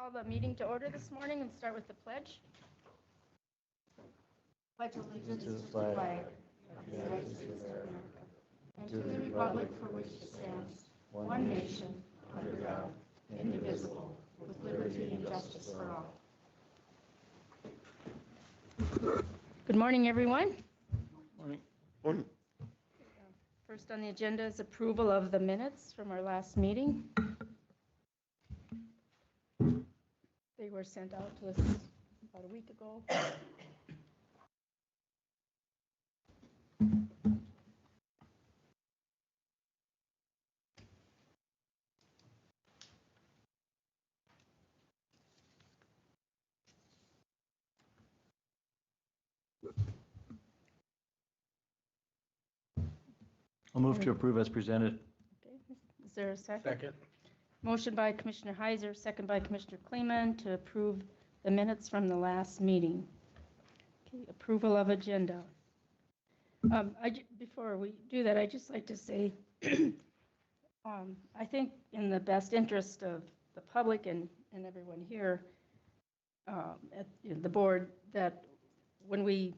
Call the meeting to order this morning and start with the pledge. Pledge allegiance to the flag of the United States of America and to the republic for which it stands, one nation, under God, indivisible, with liberty and justice for all. Good morning, everyone. Morning. Morning. First on the agenda is approval of the minutes from our last meeting. They were sent out to us about a week ago. I'll move to approve as presented. Okay. Is there a second? Second. Motion by Commissioner Heiser, second by Commissioner Kleeman to approve the minutes from the last meeting. Okay, approval of agenda. Before we do that, I'd just like to say, I think in the best interest of the public and everyone here at the board, that when we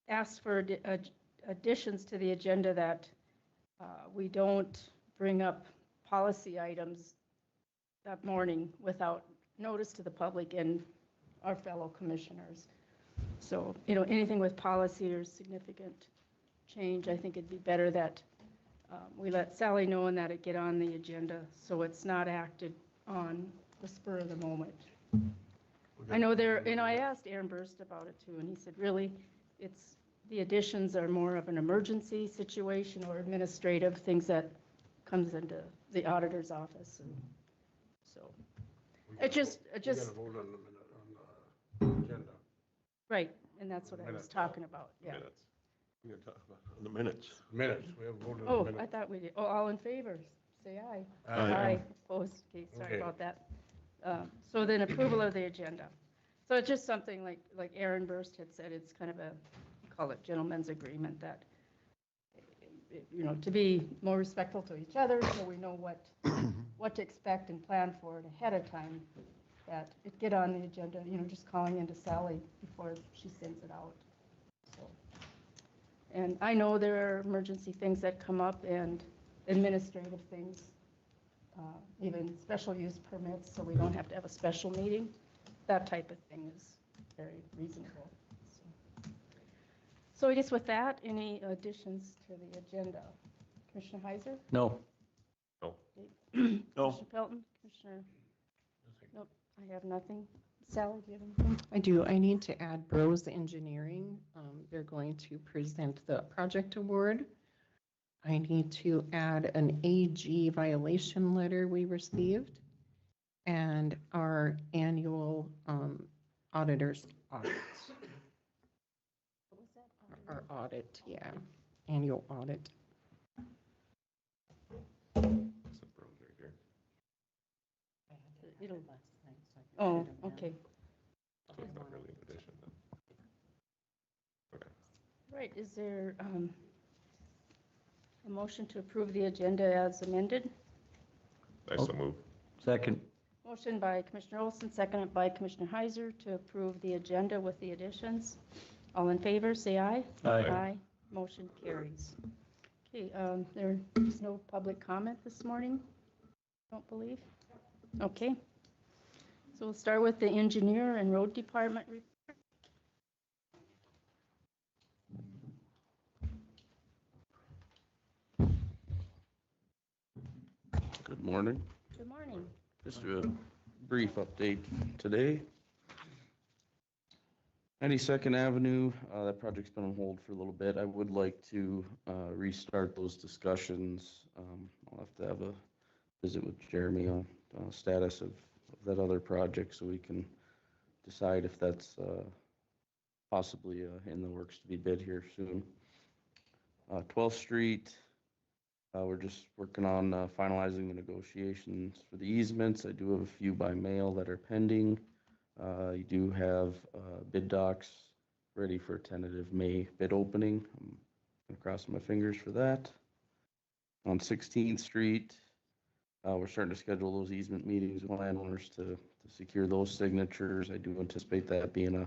ask for additions to the agenda, that we don't bring up policy items that morning without notice to the public and our fellow commissioners. So, anything with policy or significant change, I think it'd be better that we let Sally know and that it get on the agenda so it's not acted on the spur of the moment. I know I asked Aaron Burst about it too, and he said, really, the additions are more of an emergency situation or administrative things that comes into the auditor's office. And so it just We got to vote on the agenda. Right, and that's what I was talking about. Yeah. Minutes. We're going to talk about the minutes. Minutes. We have voted on Oh, the minutes. I thought we did. Oh, all in favor, say aye. Aye. Opposed. Okay, sorry Okay. about that. So then approval of the agenda. So it's just something like Aaron Burst had said. It's kind of call it gentleman's agreement that, to be more respectful to each other, so we know what to expect and plan for it ahead of time, that it get on the agenda, just calling into Sally before she sends it out. So, and I know there are emergency things that come up and administrative things, even special use permits, so we don't have to have a special meeting. That type of thing is very reasonable. So I guess with that, any additions to the agenda? Commissioner Heiser? No. No. Commissioner Pelton? Commissioner? Nope, I have nothing. Sally, do you have anything? I do. I need to add Bros Engineering. They're going to present the project award. I need to add an AG violation letter we received and our annual auditor's audit. What was that? Our audit, yeah, annual audit. It'll. Last night, so I can Oh, put 'em in. okay. It's not really an addition then. Okay. Right, is there a motion to approve the agenda as amended? Nice to move. Second. Motion by Commissioner Olson, seconded by Commissioner Heiser to approve the agenda with the additions. All in favor, say aye. Aye. Aye. Motion carries. Okay, there is no public comment this morning, don't believe? Okay. So we'll start with the engineer and road department report. Good morning. Good morning. Just a brief update today. 92nd Avenue, that project's been on hold for a little bit. I would like to restart those discussions. I'll have to have a visit with Jeremy on status of that other project so we can decide if that's possibly in the works to be bid here soon. 12th Street, we're just working on finalizing the negotiations for the easements. I do have a few by mail that are pending. You do have bid docs ready for a tentative May bid opening. I'm going to cross my fingers for that. On 16th Street, We're starting to schedule those easement meetings with landowners to secure those signatures. I do anticipate that being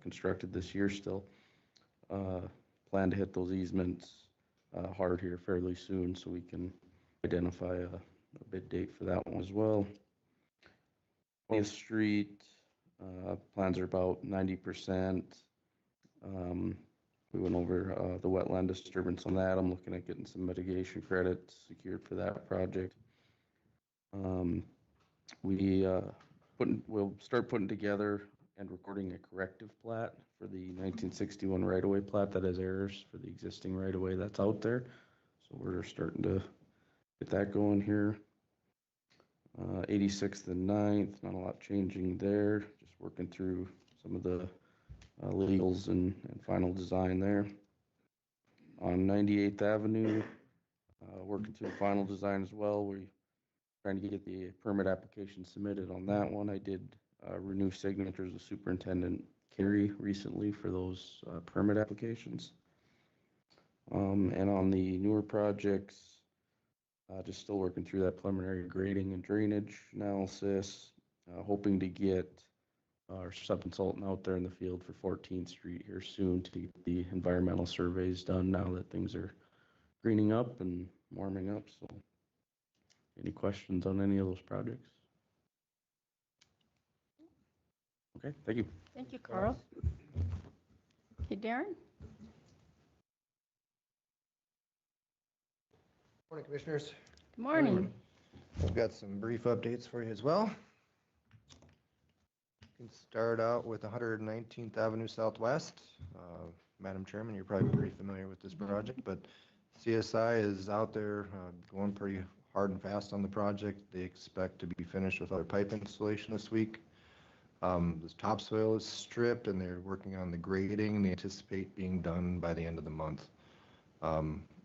constructed this year still. Plan to hit those easements hard here fairly soon so we can identify a bid date for that one as well. 20th Street, plans are about 90%. We went over the wetland disturbance on that. I'm looking at getting some mitigation credits secured for that project. We'll start putting together and recording a corrective plat for the 1961 right-of-way plat that has errors for the existing right-of-way that's out there. So we're starting to get that going here. 86th and 9th, not a lot changing there. Just working through some of the legals and final design there. On 98th Avenue, working through the final design as well. We're trying to get the permit application submitted on that one. I did renew signatures with Superintendent Carey recently for those permit applications. And on the newer projects, just still working through that preliminary grading and drainage analysis, hoping to get our sub-consultant out there in the field for 14th Street here soon to get the environmental surveys done now that things are greening up and warming up. So any questions on any of those projects? Okay, thank you. Thank you, Carl. Okay, Darren? Morning, Commissioners. Good morning. I've got some brief updates for you as well. We can start out with 119th Avenue Southwest. Madam Chairman, you're probably pretty familiar with this project, but CSI is out there going pretty hard and fast on the project. They expect to be finished with our pipe installation this week. The topsoil is stripped and they're working on the grading. They anticipate being done by the end of the month.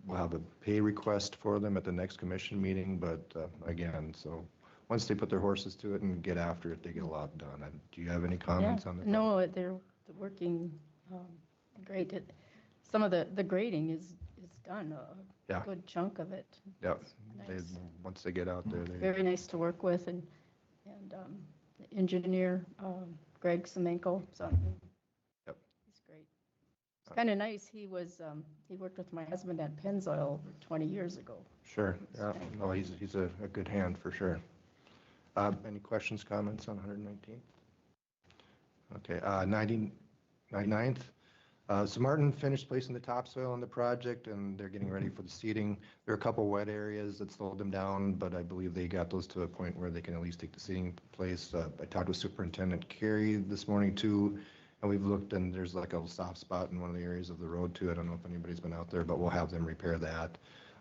We'll have a pay request for them at the next commission meeting, but again, so once they put their horses to it and get after it, they get a lot done. Do you have any comments Yeah, on that? no, they're working great. Some of the grading is done, Yeah. a good chunk of it. Yeah, Nice. once they get out there, they, Very nice to work with, and the engineer, Greg Semenko, so Yep. he's great. It's kind of nice, he worked with my husband at Pennzoil over 20 years ago. sure, yeah, no, he's a good hand for sure. Any questions, comments on 119th? Okay, 99th. So Martin finished placing the topsoil on the project and they're getting ready for the seeding. There are a couple wet areas that slowed them down, but I believe they got those to a point where they can at least take the seeding place. I talked with Superintendent Carey this morning too, and we've looked and there's like a soft spot in one of the areas of the road too. I don't know if anybody's been out there, but we'll have them repair that.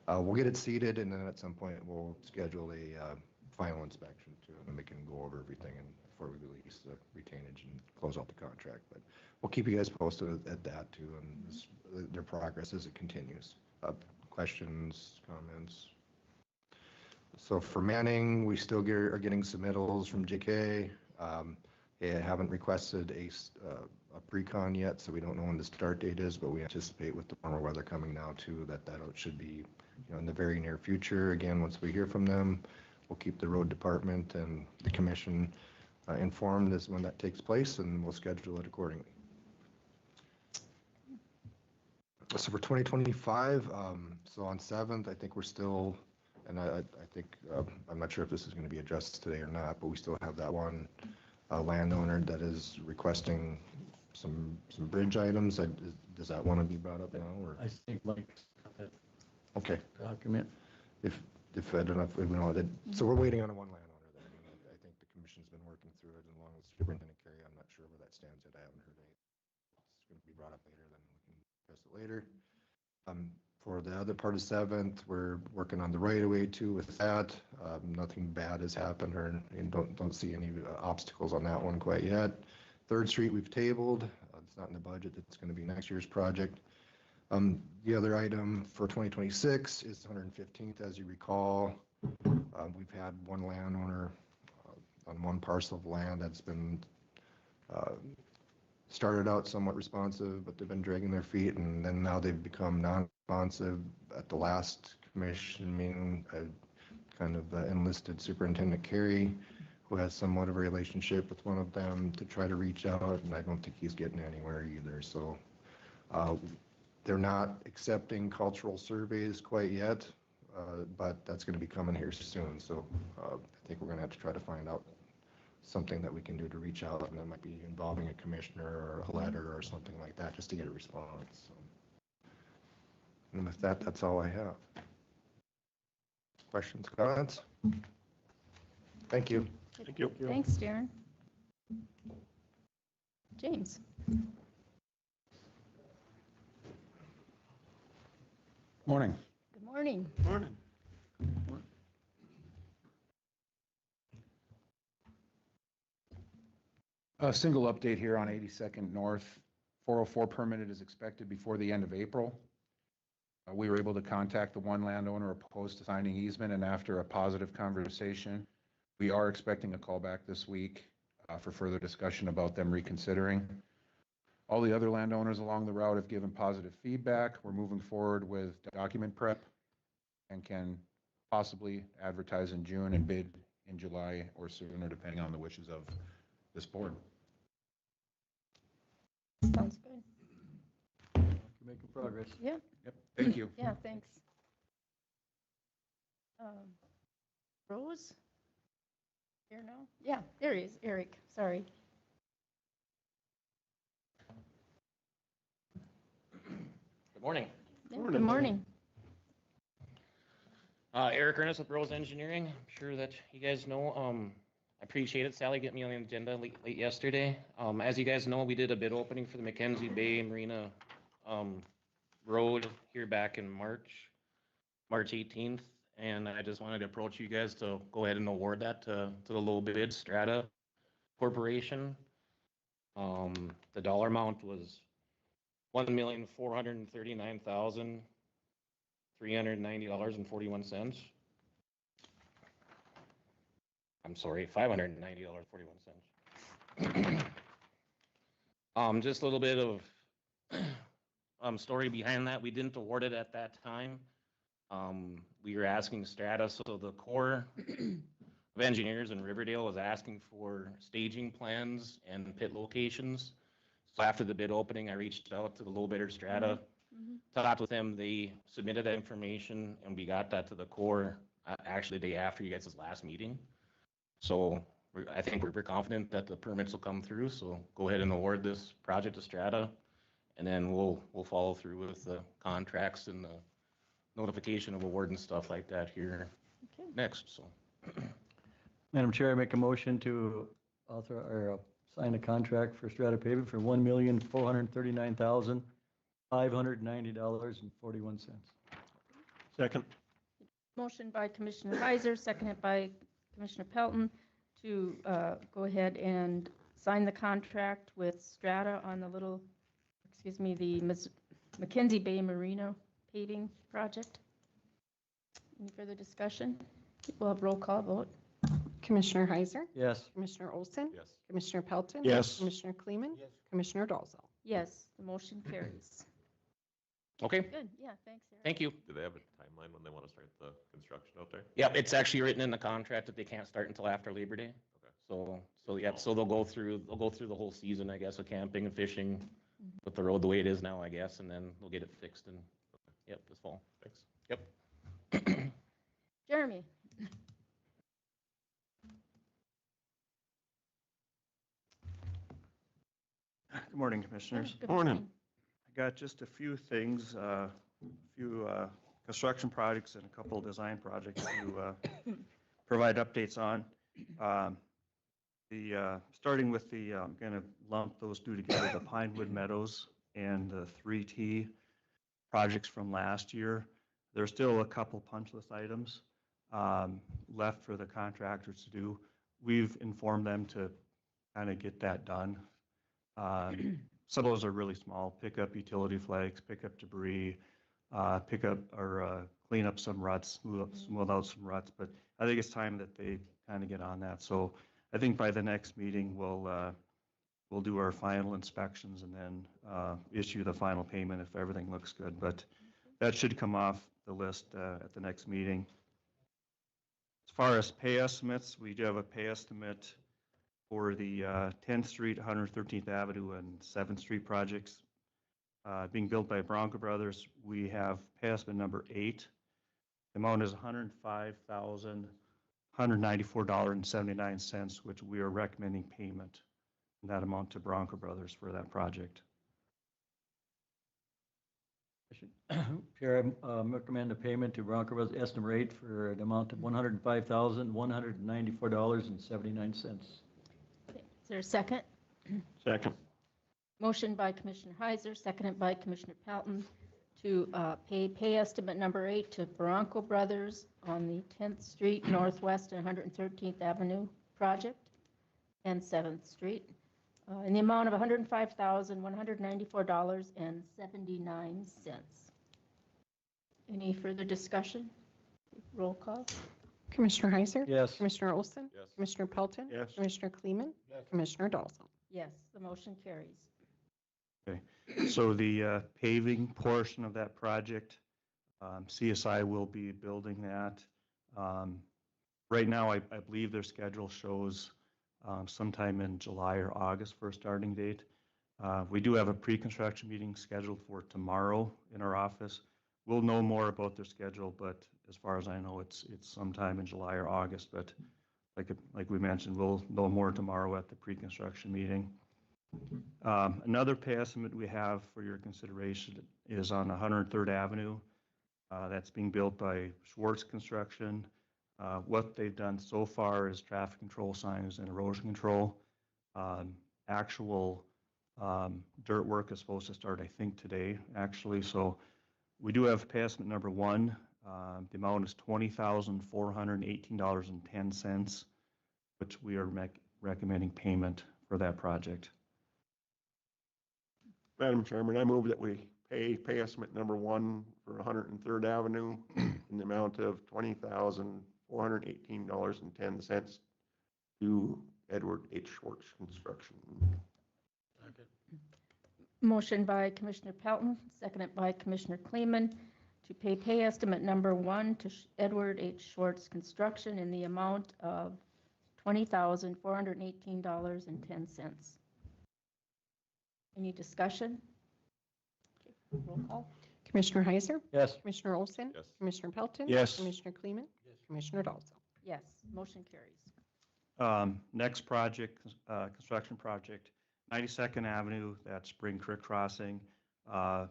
We'll get it seeded and then at some point we'll schedule a final inspection too, and then we can go over everything and before we release the retainage and close out the contract. But we'll keep you guys posted at that too, and their progress as it continues. Questions, comments? So for Manning, we still are getting submittals from JK. They haven't requested a pre-con yet, so we don't know when the start date is, but we anticipate with the warmer weather coming now too, that should be in the very near future. Again, once we hear from them, we'll keep the road department and the commission informed as when that takes place, and we'll schedule it accordingly. So for 2025, so on 7th, I think we're still, and I think, I'm not sure if this is going to be addressed today or not, but we still have that one landowner that is requesting some bridge items. Does that want to be brought up now, or? I think Mike's got that Okay. document. If I don't know if we know that, so we're waiting on one landowner then. I think the commission's been working through it along with Superintendent Carey. I'm not sure where that stands yet. I haven't heard it. It's going to be brought up later, then we can address it later. For the other part of 7th, we're working on the right-of-way too with that. Nothing bad has happened or don't see any obstacles on that one quite yet. 3rd Street we've tabled. It's not in the budget. It's going to be next year's project. The other item for 2026 is 115th, as you recall. We've had one landowner on one parcel of land that's been started out somewhat responsive, but they've been dragging their feet, and then now they've become non-responsive. At the last commission meeting, I kind of enlisted Superintendent Carey, who has somewhat of a relationship with one of them, to try to reach out, and I don't think he's getting anywhere either. So they're not accepting cultural surveys quite yet, but that's going to be coming here soon. So I think we're going to have to try to find out something that we can do to reach out, and that might be involving a commissioner or a letter or something like that, just to get a response. So, and with that, that's all I have. Questions, comments? Thank you. Thank you. Thanks, Darren. James? Morning. Good morning. Morning. A single update here on 82nd North. 404 permitted is expected before the end of April. We were able to contact the one landowner opposed to signing easement, and after a positive conversation, we are expecting a call back this week for further discussion about them reconsidering. All the other landowners along the route have given positive feedback. We're moving forward with document prep and can possibly advertise in June and bid in July or sooner, depending on the wishes of this board. Sounds good. You're making progress. Yeah, Yep, thank you. yeah, thanks. Rose? Here now? Yeah, there he is, Eric, sorry. Good morning. Yeah, good morning. Eric Ernest with Rose Engineering. I'm sure that you guys know. I appreciate it, Sally, getting me on the agenda late yesterday. As you guys know, we did a bid opening for the Mackenzie Bay Marina Road here back in March 18th. And I just wanted to approach you guys to go ahead and award that to the low bid Strata Corporation. The dollar amount was $1,439,390.41. I'm sorry, $590.41. Just a little bit of story behind that. We didn't award it at that time. We were asking Strata, so the Corps of Engineers in Riverdale was asking for staging plans and pit locations. So after the bid opening, I reached out to the low bidder Strata, talked with them. They submitted that information, and we got that to the Corps actually the day after you guys' last meeting. So I think we're pretty confident that the permits will come through. So go ahead and award this project to Strata, and then we'll follow through with the contracts and the notification of award and stuff like that here next. So, Madam Chair, I make a motion to sign a contract for Strata paving for $1,439,590.41. Second. Motion by Commissioner Heiser, seconded by Commissioner Pelton to go ahead and sign the contract with Strata on the the Mackenzie Bay Marina paving project. Any further discussion? We'll have roll call vote. Commissioner Heiser? Yes. Commissioner Olson? Yes. Commissioner Pelton? Yes. Commissioner Kleeman? Yes. Commissioner Dalzell? Yes, the motion carries. okay, Good, yeah, thanks, Eric. thank you. Do they have a timeline when they want to start the construction out there? Yeah, it's actually written in the contract that they can't start until after Labor Day. Okay. So yeah, so they'll go through the whole season, I guess, of camping and fishing with the road the way it is now, I guess, and then they'll get it fixed and, this fall. Thanks. Yep. Jeremy? Good morning, Commissioners. Good Morning. I got just a few things, a few construction projects and a couple of design projects to provide updates on. Starting with I'm going to lump those two together, the Pinewood Meadows and the 3T projects from last year. There's still a couple punch list items left for the contractors to do. We've informed them to kind of get that done. Some of those are really small, pick up utility flags, pick up debris, pick up or clean up some ruts, smooth out some ruts. But I think it's time that they kind of get on that. So I think by the next meeting, we'll do our final inspections and then issue the final payment if everything looks good. But that should come off the list at the next meeting. far as pay estimates, we do have a pay estimate for the 10th Street, 113th Avenue, and 7th Street projects being built by Bronco Brothers. We have pay estimate number 8. The amount is $105,194.79, which we are recommending payment in that amount to Bronco Brothers for that project. Chair, I recommend a payment to Bronco Brothers estimate rate for an amount of $105,194.79. Is there a second? Second. Motion by Commissioner Heiser, seconded by Commissioner Pelton to pay estimate number 8 to Bronco Brothers on the 10th Street Northwest and 113th Avenue project and 7th Street in the amount of $105,194.79. Any further discussion? Roll call. Commissioner Heiser? Yes. Commissioner Olson? Yes. Commissioner Pelton? Yes. Commissioner Kleeman? Yes. Commissioner Dawson? Yes, the motion carries. So the paving portion of that project, CSI will be building that. Right now, I believe their schedule shows sometime in July or August for a starting date. We do have a pre-construction meeting scheduled for tomorrow in our office. We'll know more about their schedule, but as far as I know, it's sometime in July or August. But like we mentioned, we'll know more tomorrow at the pre-construction meeting. Another pay estimate we have for your consideration is on 103rd Avenue. That's being built by Schwartz Construction. What they've done so far is traffic control signs and erosion control. Actual dirt work is supposed to start, I think, today, actually. So we do have pay estimate number 1. The amount is $20,418.10, which we are recommending payment for that project. Madam Chairman, I move that we pay estimate number 1 for 103rd Avenue in the amount of $20,418.10 to Edward H. Schwartz Construction. Motion by Commissioner Pelton, seconded by Commissioner Kleeman to pay estimate number 1 to Edward H. Schwartz Construction in the amount of $20,418.10. Any discussion? Okay, roll call. Commissioner Heiser? Yes. Commissioner Olson? Yes. Commissioner Pelton? Yes. Commissioner Kleeman? Commissioner Dawson? Yes, motion carries. Next project, construction project, 92nd Avenue, that's Spring Creek Crossing. The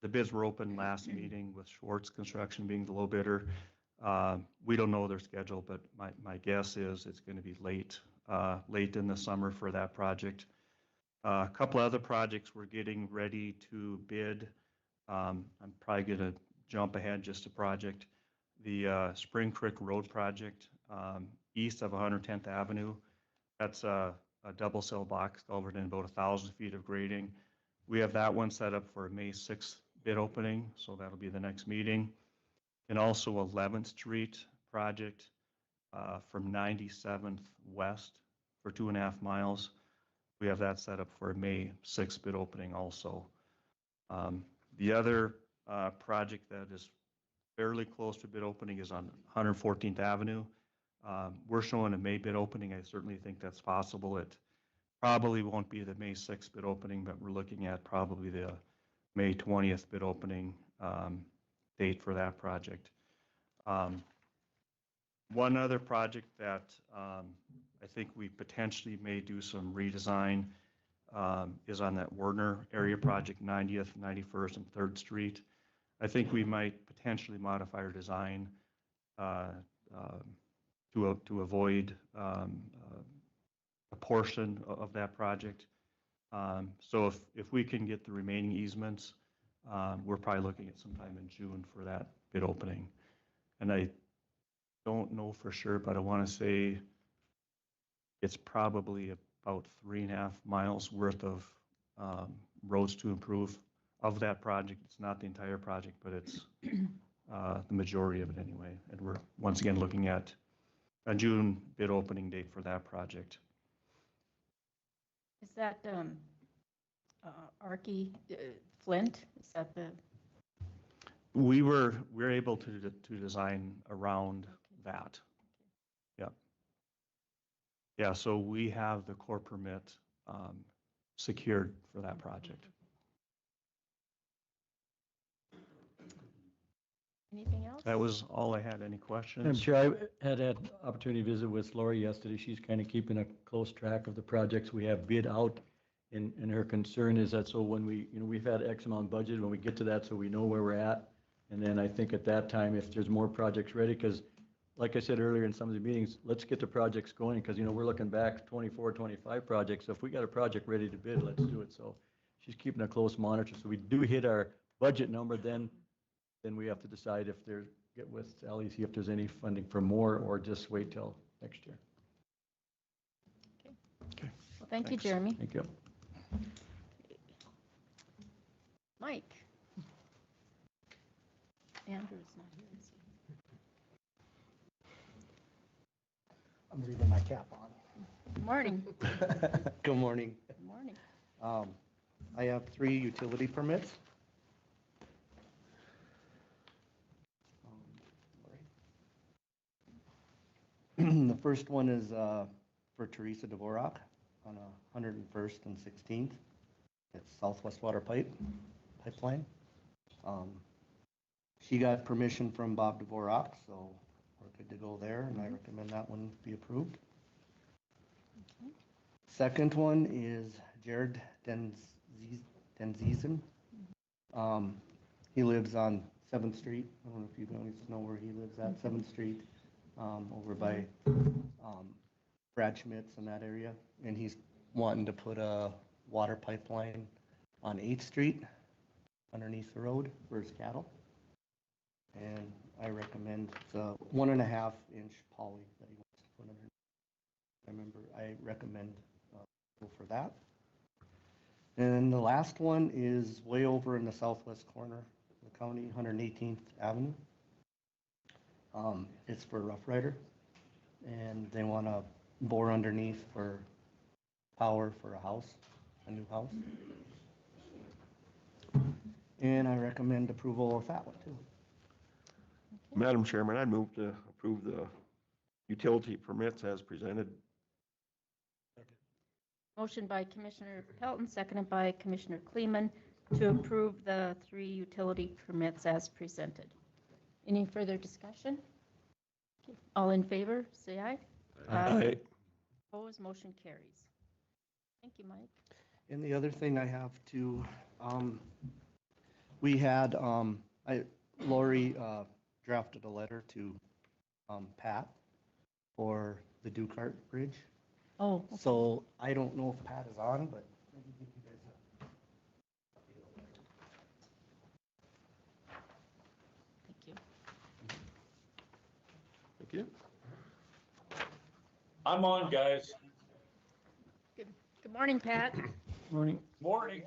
bids were open last meeting with Schwartz Construction being the low bidder. We don't know their schedule, but my guess is it's going to be late in the summer for that project. A couple other projects we're getting ready to bid. I'm probably going to jump ahead just a project. The Spring Creek Road project east of 110th Avenue. That's a double cell box culvert and about 1,000 feet of grading. We have that one set up for a May 6th bid opening, so that'll be the next meeting. And also 11th Street project from 97th West for 2.5 miles. We have that set up for a May 6th bid opening also. The other project that is fairly close to bid opening is on 114th Avenue. We're showing a May bid opening. I certainly think that's possible. It probably won't be the May 6th bid opening, but we're looking at probably the May 20th bid opening date for that project. One other project that I think we potentially may do some redesign is on that Werner area project, 90th, 91st, and 3rd Street. I think we might potentially modify our design to avoid a portion of that project. So if we can get the remaining easements, we're probably looking at sometime in June for that bid opening. And I don't know for sure, but I want to say it's probably about 3.5 miles worth of roads to improve of that project. It's not the entire project, but it's the majority of it anyway. And we're once again looking at a June bid opening date for that project. Is that Archie Flint? Is that the? We're able to design around that. Yeah, so we have the core permit secured for that project. Anything else? That was all I had. Any Madam questions? Chair, I had opportunity to visit with Lori yesterday. She's kind of keeping a close track of the projects we have bid out. And her concern is that so when we, we've had X amount budgeted, when we get to that, so we know where we're at. And then I think at that time, if there's more projects ready, because like I said earlier in some of the meetings, let's get the projects going, because, we're looking back 24, 25 projects. So if we got a project ready to bid, let's do it. So she's keeping a close monitor. So we do hit our budget number, then we have to decide if there's, get with Ally, see if there's any funding for more or just wait till next year. Well, thank you, Thanks. Jeremy. Thank you. Mike? Andrew's not here, is he? I'm leaving my cap on. Good morning. Good morning. Good morning. I have 3 utility permits. The first one is for Teresa Dvorak on 101st and 16th. It's Southwest Water Pipeline. She got permission from Bob Dvorak, so we're good to go there, and I recommend that one be approved. Second one is Jared Denzisen. He lives on 7th Street. I don't know if you guys know where he lives at, 7th Street, over by Brad Schmitz in that area. And he's wanting to put a water pipeline on 8th Street underneath the road for his cattle. And I recommend it's a 1.5-inch poly that he wants to put under. I recommend go for that. And the last one is way over in the southwest corner of the county, 118th Avenue. It's for Rough Rider, and they want to bore underneath for power for a house, a new house. And I recommend approval of that one too. Madam Chairman, I'd move to approve the utility permits as presented. Motion by Commissioner Pelton, seconded by Commissioner Kleeman to approve the 3 utility permits as presented. Any further discussion? Okay. All in favor, say aye. Aye. Opposed, motion carries. Thank you, Mike. And the other thing I have to, we had, Lori drafted a letter to Pat for the Dukart Bridge. Oh, So I don't know if Pat is on, but maybe give you guys a. thank you. Thank you. I'm on, guys. Good morning, Pat. Morning. Morning.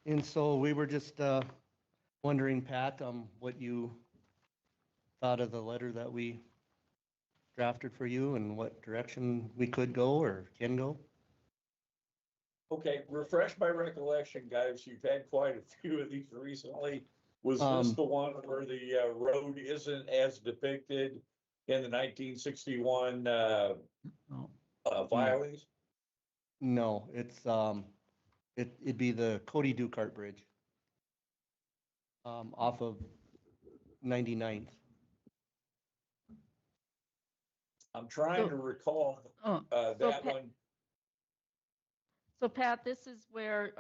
And so we were just wondering, Pat, what you thought of the letter that we drafted for you and what direction we could go or can go. Okay, refresh my recollection, guys. You've had quite a few of these recently. Was this the one where the road isn't as depicted in the 1961 filings? No, it's it'd be the Cody Dukart Bridge off of 99th. I'm trying to recall So that Pat- one. So Pat, this is where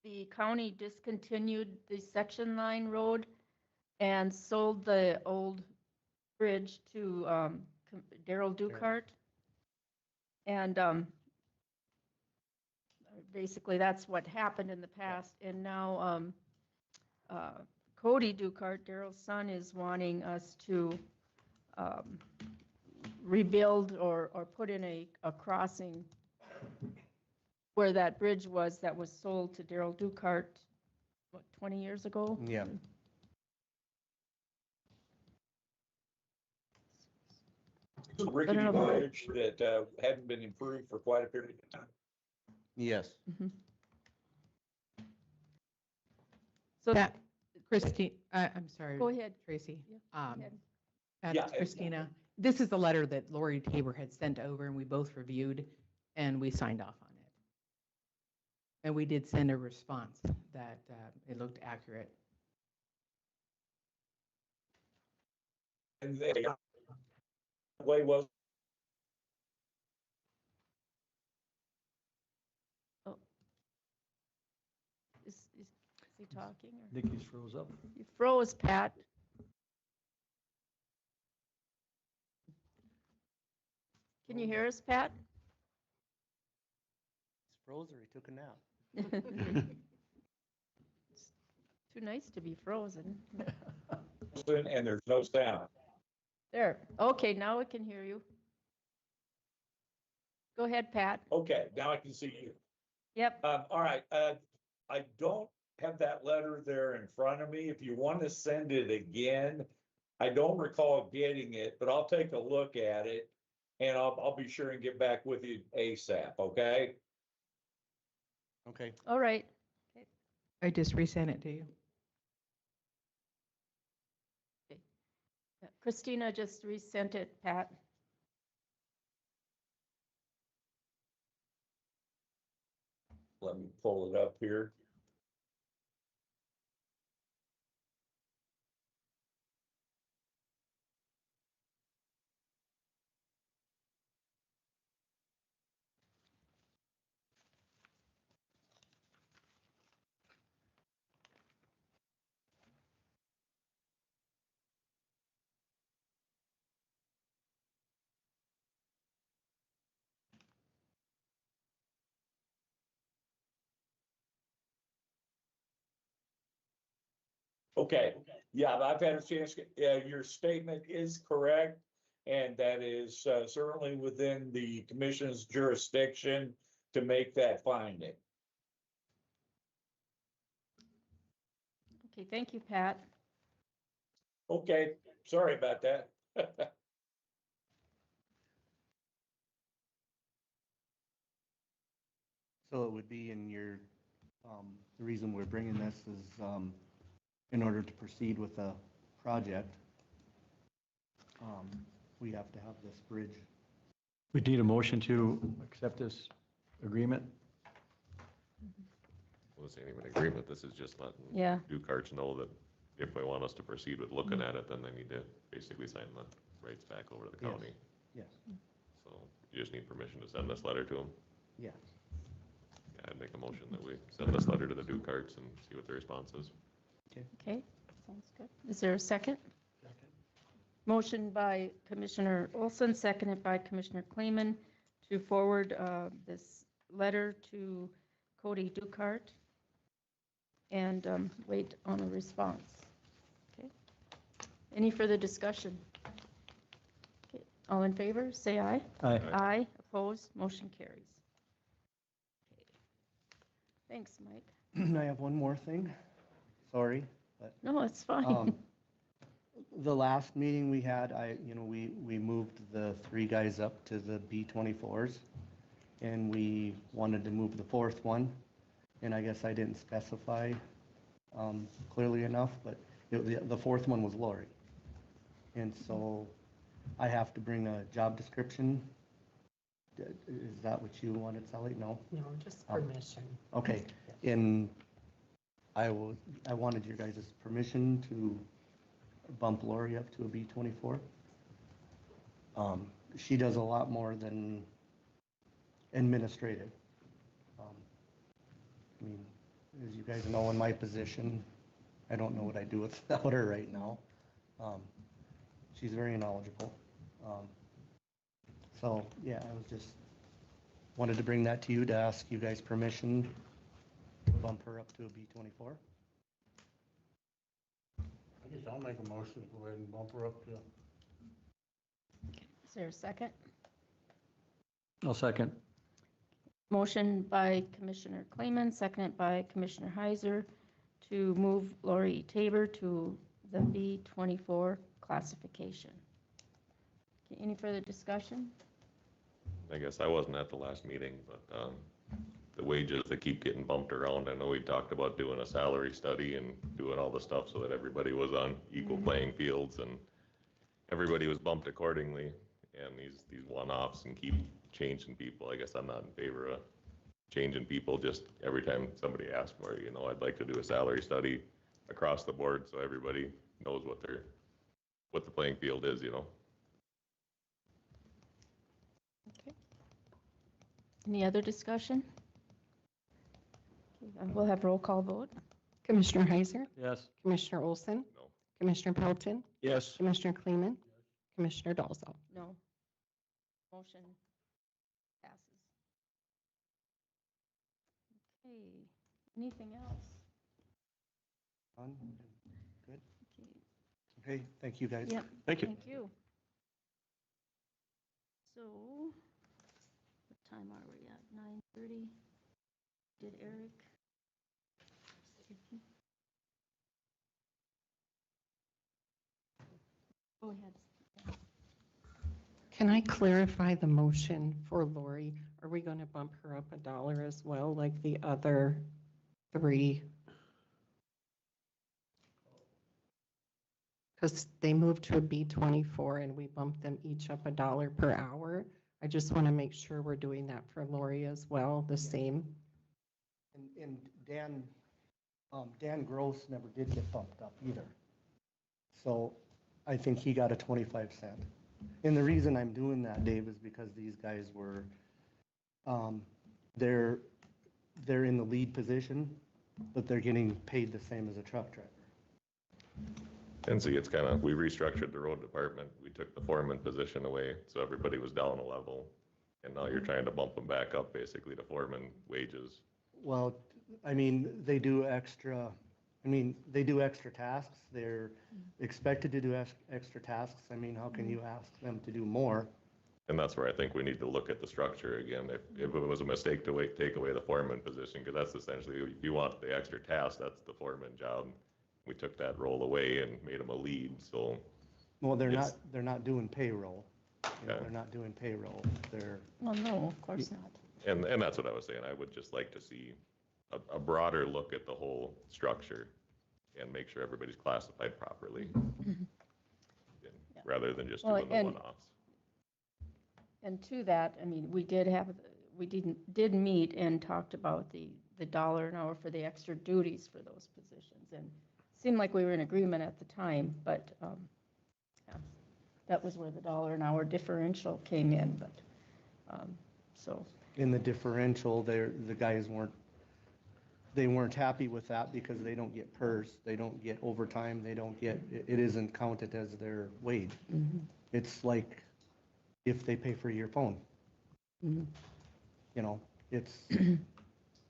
the county discontinued the section line road and sold the old bridge to Daryl Dukart. And basically, that's what happened in the past. And now Cody Dukart, Daryl's son, is wanting us to rebuild or put in a crossing where that bridge was that was sold to Daryl Dukart, what, 20 years ago? Yeah. It's a rickety bridge that hadn't been improved for quite a period of time. Yes. Mhm. So that, Christine, I'm sorry. Go ahead. Tracy. Yeah, go Um, ahead. That's Yeah, Christina. This is the letter that Lori Tabor had sent over and we both reviewed and we signed off on it. And we did send a response that it looked accurate. And the way was, Is he talking? I think he's froze up. You froze, Pat. Can you hear us, Pat? He's froze or he took a nap. It's too nice to be frozen. and there's no sound. There, okay, now I can hear you. Go ahead, Pat. Okay, now I can see you. Yep, All right, I don't have that letter there in front of me. If you want to send it again, I don't recall getting it, but I'll take a look at it and I'll be sure and get back with you ASAP, okay? Okay. all right. I just resent it to you. Christina just resent it, Pat. Let me pull it up here. Okay, yeah, I've had a chance, your statement is correct. And that is certainly within the commission's jurisdiction to make that finding. Okay, thank you, Pat. Okay, sorry about that. So it would be in your, the reason we're bringing this is in order to proceed with a project, we have to have this bridge. We need a motion to accept this agreement. Well, this ain't even an agreement, this is just letting Yeah, Ducarts know that if they want us to proceed with looking at it, then they need to basically sign the rights back over to the Yes. county. Yes, So you just need permission to send this letter to them. yes. Yeah, I'd make a motion that we send this letter to the Ducarts and see what the response is. okay, sounds good. Is there a second? Motion by Commissioner Olson, seconded by Commissioner Kleeman to forward this letter to Cody Dukart and wait on a response. Okay. Any further discussion? Okay. All in favor, say aye. Aye. Aye, opposed, motion carries. Okay. Thanks, Mike. I have one more thing. Sorry, but No, it's fine. the last meeting we had, we moved the 3 guys up to the B-24s, and we wanted to move the 4th one, and I guess I didn't specify clearly enough, but the 4th one was Lori. And so I have to bring a job description. Is that what you wanted, Sally? No? No, just permission. Okay, and I wanted your guys' permission to bump Lori up to a B-24. She does a lot more than administrative. I mean, as you guys know, in my position, I don't know what I'd do without her right now. She's very knowledgeable. So, yeah, I was just, wanted to bring that to you to ask you guys permission to bump her up to a B-24. I guess I'll make a motion to go ahead and bump her up to. Is there a second? I'll second. Motion by Commissioner Kleeman, seconded by Commissioner Heiser to move Lori Tabor to the B-24 classification. Okay, any further discussion? I guess I wasn't at the last meeting, but the wages that keep getting bumped around, I know we talked about doing a salary study and doing all the stuff so that everybody was on equal playing fields, and everybody was bumped accordingly, and these one-offs and keep changing people, I guess I'm not in favor of changing people just every time somebody asks for it, I'd like to do a salary study across the board so everybody knows what the playing field is, Okay. Any other discussion? Okay, we'll have roll call vote. Commissioner Heiser? Yes. Commissioner Olson? No. Commissioner Pelton? Yes. Commissioner Kleeman? Commissioner Dalzell? No. Motion passes. Okay, anything else? Done? Good. Okay. Okay, thank you, guys. Yep. Thank you. Thank you. So, what time are we at? 9:30? Did Eric? Go ahead. Can I clarify the motion for Lori? Are we going to bump her up $1 as well, like the other three? Because they moved to a B24 and we bumped them each up $1 per hour. I just want to make sure we're doing that for Lori as well, the same. And Dan Gross never did get bumped up either. So I think he got a 25 cent. And the reason I'm doing that, Dave, is because these guys were, they're in the lead position, but they're getting paid the same as a truck driver. And see, it's we restructured the road department. We took the foreman position away, so everybody was down a level. And now you're trying to bump them back up basically to foreman wages. Well, I mean, they do extra tasks. They're expected to do extra tasks. I mean, how can you ask them to do more? And that's where I think we need to look at the structure again. If it was a mistake to take away the foreman position, because that's essentially, if you want the extra task, that's the foreman job. We took that role away and made them a lead, so. Well, they're not doing payroll. Yeah. They're not doing payroll. Well, no, of course not. And that's what I was saying. I would just like to see a broader look at the whole structure and make sure everybody's classified properly. Rather than just doing the one-offs. And to that, I mean, we did meet and talked about the $1 an hour for the extra duties for those positions. And it seemed like we were in agreement at the time, but yeah, that was where the $1 an hour differential came in, but so. In the differential, the guys weren't happy with that because they don't get PERS, they don't get overtime, it isn't counted as their wage. Mm-hmm. It's like if they pay for your phone. Mm-hmm. It's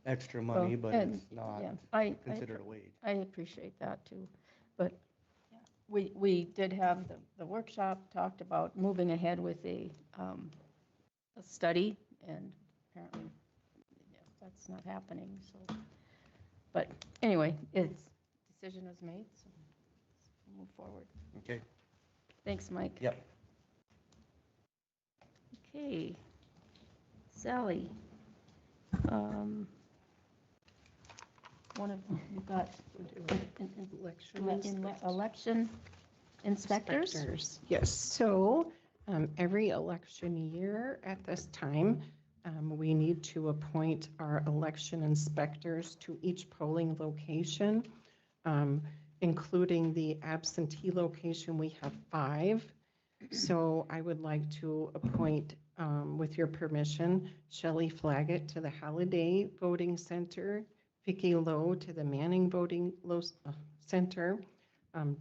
extra money, but it's not considered a wage. I appreciate that too, but yeah, we did have the workshop, talked about moving ahead with a study, and apparently that's not happening, so. But anyway, decision was made, so we'll move forward. Okay. Thanks, Mike. Yep. Okay. Sally. One of, you've got election inspectors. Yes, so every election year at this time, we need to appoint our election inspectors to each polling location, including the absentee location. We have 5. So I would like to appoint, with your permission, Shelley Flaggett to the Halliday Voting Center, Vicki Lowe to the Manning Voting Center,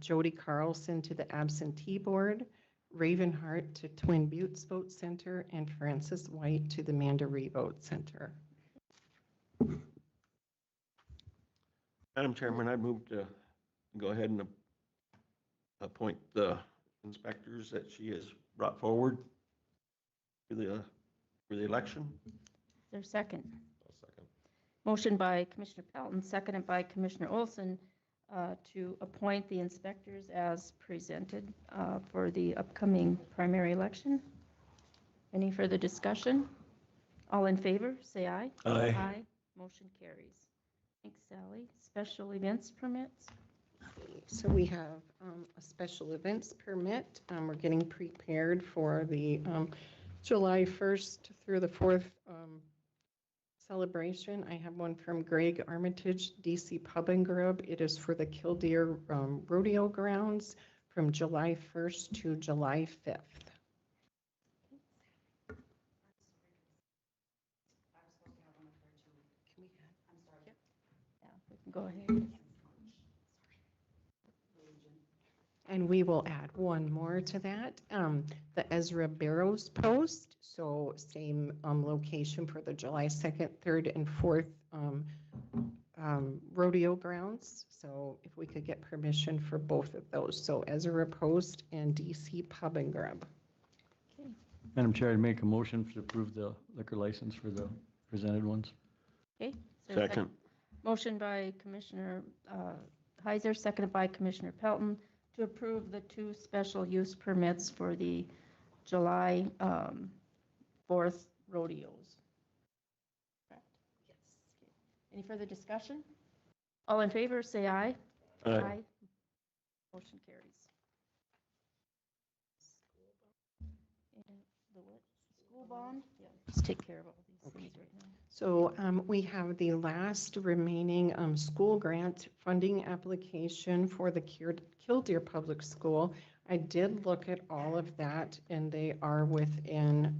Jody Carlson to the Absentee Board, Raven Hart to Twin Buttes Vote Center, and Francis White to the Mandaree Vote Center. Madam Chairman, I move to go ahead and appoint the inspectors that she has brought forward for the election. Is there a second? I'll second. Motion by Commissioner Pelton, seconded by Commissioner Olson, to appoint the inspectors as presented for the upcoming primary election. Any further discussion? All in favor, say aye. Aye. Aye. Motion carries. Thanks, Sally. Special events permits? So we have a special events permit. We're getting prepared for the July 1st through the 4th celebration. I have one from Greg Armitage, DC Pub and Grub. It is for the Killdeer Rodeo Grounds from July 1st to July 5th. Yeah, we can go ahead. And we will add one more to that, the Ezra Barrows Post. So same location for the July 2nd, 3rd, and 4th rodeo grounds. So if we could get permission for both of those. So Ezra Post and DC Pub and Grub. Madam Chair, I'd make a motion to approve the liquor license for the presented ones. Okay. Is there a Second. Motion by Commissioner Heiser, seconded by Commissioner Pelton, to approve the 2 special use permits for the July 4th rodeos. Correct? Yes. Okay. Any further discussion? All in favor, say aye. Aye. Motion carries. And the what? School bond? Yeah, let's take care of all these things right now. So we have the last remaining school grant funding application for the Killdeer Public School. I did look at all of that, and they are within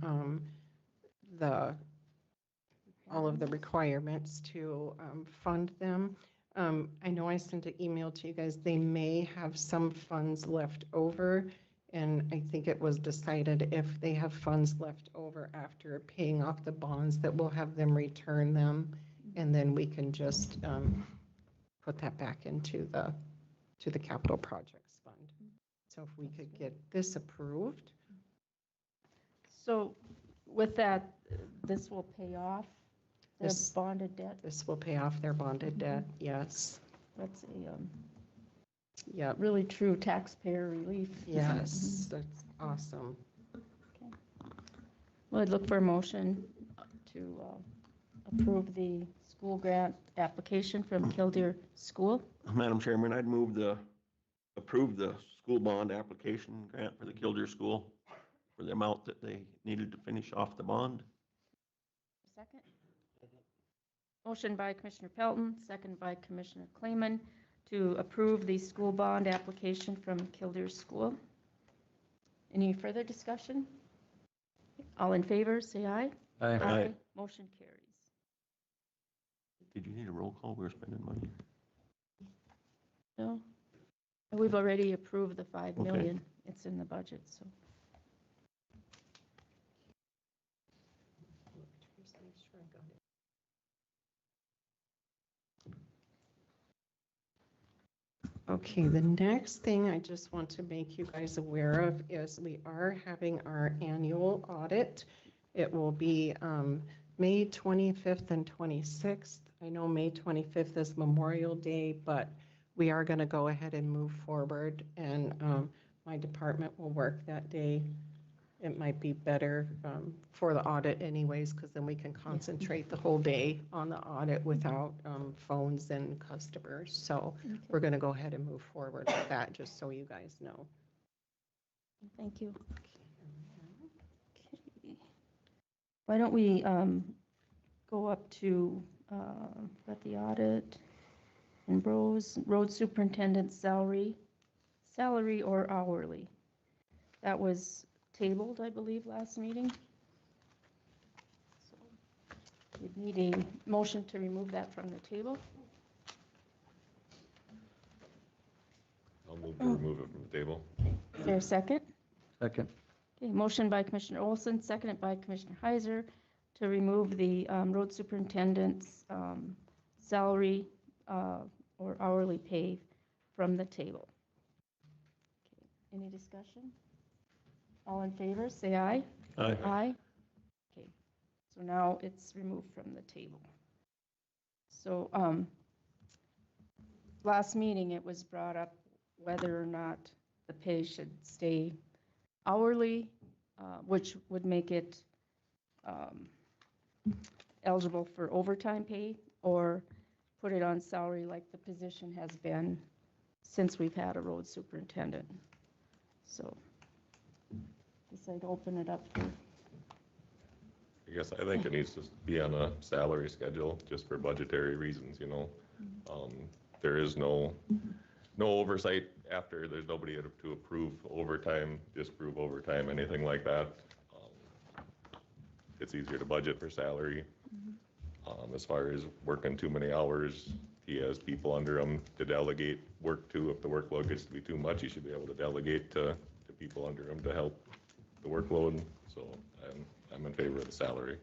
all of the requirements to fund them. I know I sent an email to you guys. They may have some funds left over, and I think it was decided if they have funds left over after paying off the bonds, that we'll have them return them, and then we can just put that back into the capital projects fund. So if we could get this approved. So with that, this will pay off the This- bonded debt? This will pay off their bonded debt, yes. That's a Yep, really true taxpayer relief. yes, that's awesome. Well, I'd look for a motion to approve the school grant application from Killdeer School. Madam Chairman, I'd move approve the school bond application grant for the Killdeer School for the amount that they needed to finish off the bond. Second. Motion by Commissioner Pelton, second by Commissioner Clayman, to approve the school bond application from Killdeer School. Any further discussion? All in favor, say aye. Aye. Motion carries. Did you need a roll call? We were spending money. No? We've already approved the 5 Okay. million. It's in the budget, so. Okay, the next thing I just want to make you guys aware of is we are having our annual audit. It will be May 25th and 26th. I know May 25th is Memorial Day, but we are going to go ahead and move forward, and my department will work that day. It might be better for the audit anyways, because then we can concentrate the whole day on the audit without phones and customers. So we're going to go ahead and move forward with that, just so you guys know. Thank you. Okay. Why don't we go up to, got the audit and road superintendent salary or hourly. That was tabled, I believe, last meeting. So we'd need a motion to remove that from the table. I'll move to remove it from the table. Is there a second? Second. Okay, motion by Commissioner Olson, seconded by Commissioner Heiser to remove the road superintendent's salary or hourly pay from the table. Okay, any discussion? All in favor, say aye. Aye. Aye. Okay, so now it's removed from the table. So last meeting, it was brought up whether or not the pay should stay hourly, which would make it eligible for overtime pay, or put it on salary like the position has been since we've had a road superintendent. So, guess I'd open it up for, I guess I think it needs to be on a salary schedule just for budgetary reasons, you know. There is no oversight after, there's nobody to approve overtime, disapprove overtime, anything like that. It's easier to budget for salary. As far as working too many hours, he has people under him to delegate work to. If the workload gets to be too much, he should be able to delegate to people under him to help the workload. So I'm in favor of the salary.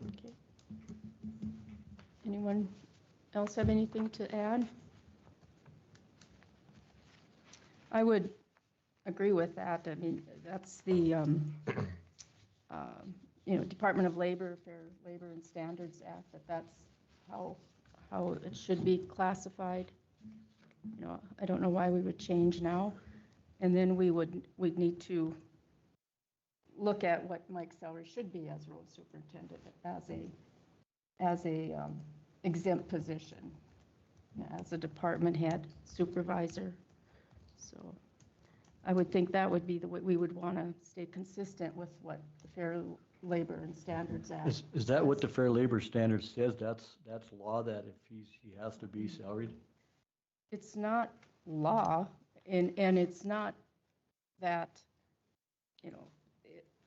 okay. Anyone else have anything to add? I would agree with that. I mean, that's the, Department of Labor, Fair Labor and Standards Act, that's how it should be classified. I don't know why we would change now. And then we'd need to look at what Mike's salary should be as road superintendent, as a exempt position, as a department head supervisor. So I would think that would be the way we would want to stay consistent with what the Fair Labor and Standards Act. Is that what the Fair Labor Standard says? That's law, that if he has to be salaried? It's not law, and it's not that,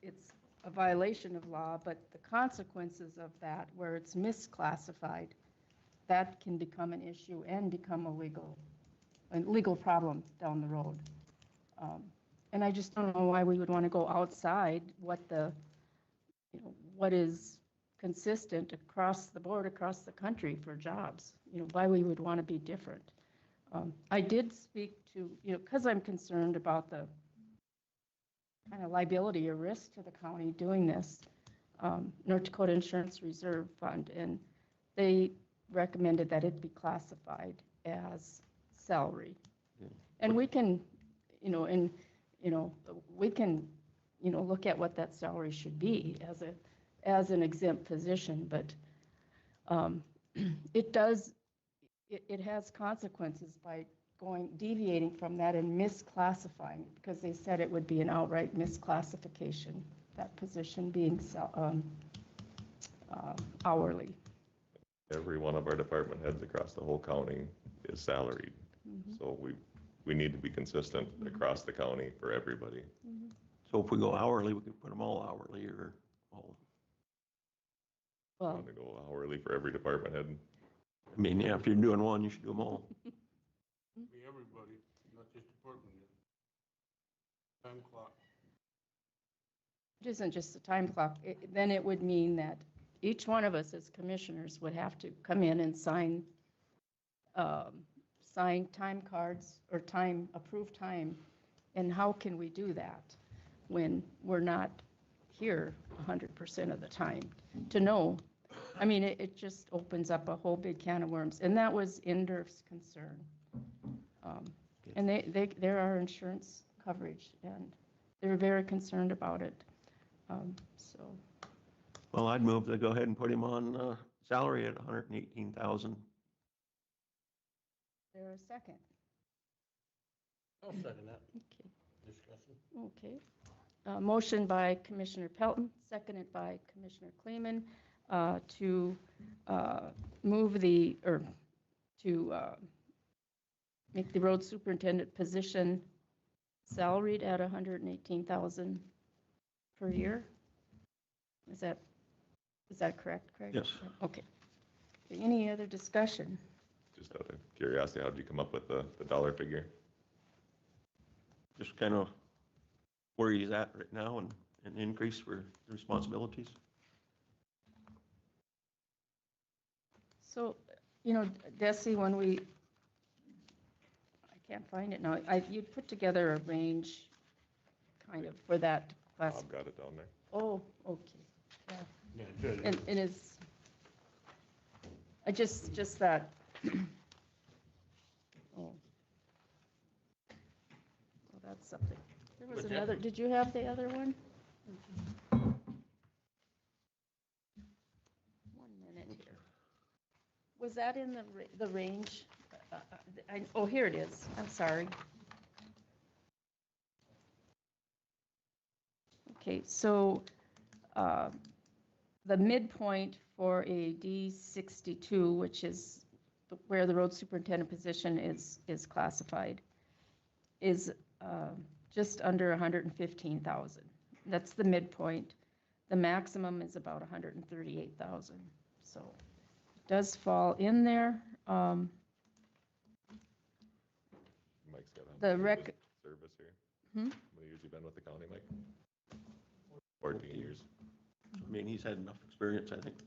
it's a violation of law, but the consequences of that, where it's misclassified, that can become an issue and become a legal problem down the road. And I just don't know why we would want to go outside what is consistent across the board, across the country for jobs, why we would want to be different. I did speak to, because I'm concerned about the kind of liability or risk to the county doing this, North Dakota Insurance Reserve Fund, and they recommended that it be classified as salary. And we can, we can, look at what that salary should be as an exempt position, but it has consequences by deviating from that and misclassifying, because they said it would be an outright misclassification, that position being hourly. Every one of our department heads across the whole county is salaried. So we need to be consistent across the county for everybody. So if we go hourly, we could put them all hourly or all. Well, Want to go hourly for every department head? I mean, yeah, if you're doing one, you should do them all. Be everybody, not just department head. Time clock. it isn't just a time clock. Then it would mean that each one of us as commissioners would have to come in and sign time cards or approved time. And how can we do that when we're not here 100% of the time to know? I mean, it just opens up a whole big can of worms. And that was INDERF's concern. And they're our insurance coverage, and they're very concerned about it. So. Well, I'd move to go ahead and put him on salary at 118,000. There a second? I'll second that. Okay. Discussion. Okay. Motion by Commissioner Pelton, seconded by Commissioner Kleeman, to make the road superintendent position salaried at 118,000 per year. Is that correct, Craig? Yes. Okay. Any other discussion? Just out of curiosity, how did you come up with the dollar figure? Just kind of where he's at right now and an increase for responsibilities. So, Desi, I can't find it now. You put together a range kind of for that class. I've got it down there. Oh, okay. Yeah. Yeah, good. And it is, I just that, oh, that's something. There was another, did you have the other one? 1 minute here. Was that in the range Oh, here it is. I'm sorry. Okay, so the midpoint for a D62, which is where the road superintendent position is classified, is just under 115,000. That's the midpoint. The maximum is about 138,000. So it does fall in there. Mike's got The how many rec- years of service here? Hmm? How many years you been with the county, Mike? 14 years. I mean, he's had enough experience, I think, to,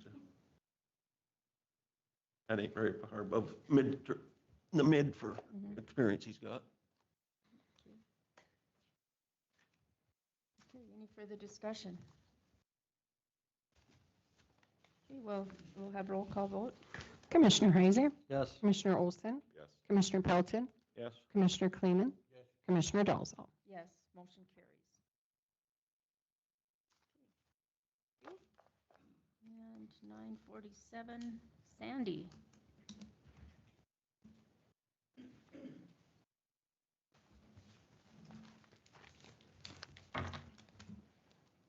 that ain't very far above the mid for experience he's got. Okay, any further discussion? Okay, well, we'll have roll call vote. Commissioner Heiser, Yes. Commissioner Olson, Yes. Commissioner Pelton, Yes. Commissioner Kleeman, Commissioner Dalzell. Yes, motion carries. And 9:47, Sandy.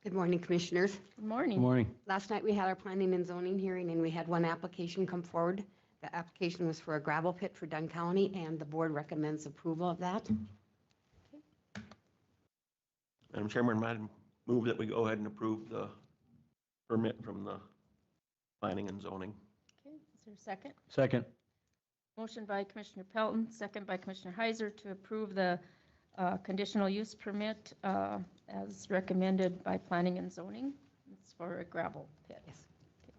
Good morning, Commissioners. Good morning. Good morning. Last night, we had our planning and zoning hearing, and we had one application come forward. The application was for a gravel pit for Dunn County, and the board recommends approval of that. Madam Chairman, I'd move that we go ahead and approve the permit from the planning and zoning. Okay, is there a second? Second. Motion by Commissioner Pelton, second by Commissioner Heiser to approve the conditional use permit as recommended by planning and zoning. It's for a gravel pit. Yes. Okay.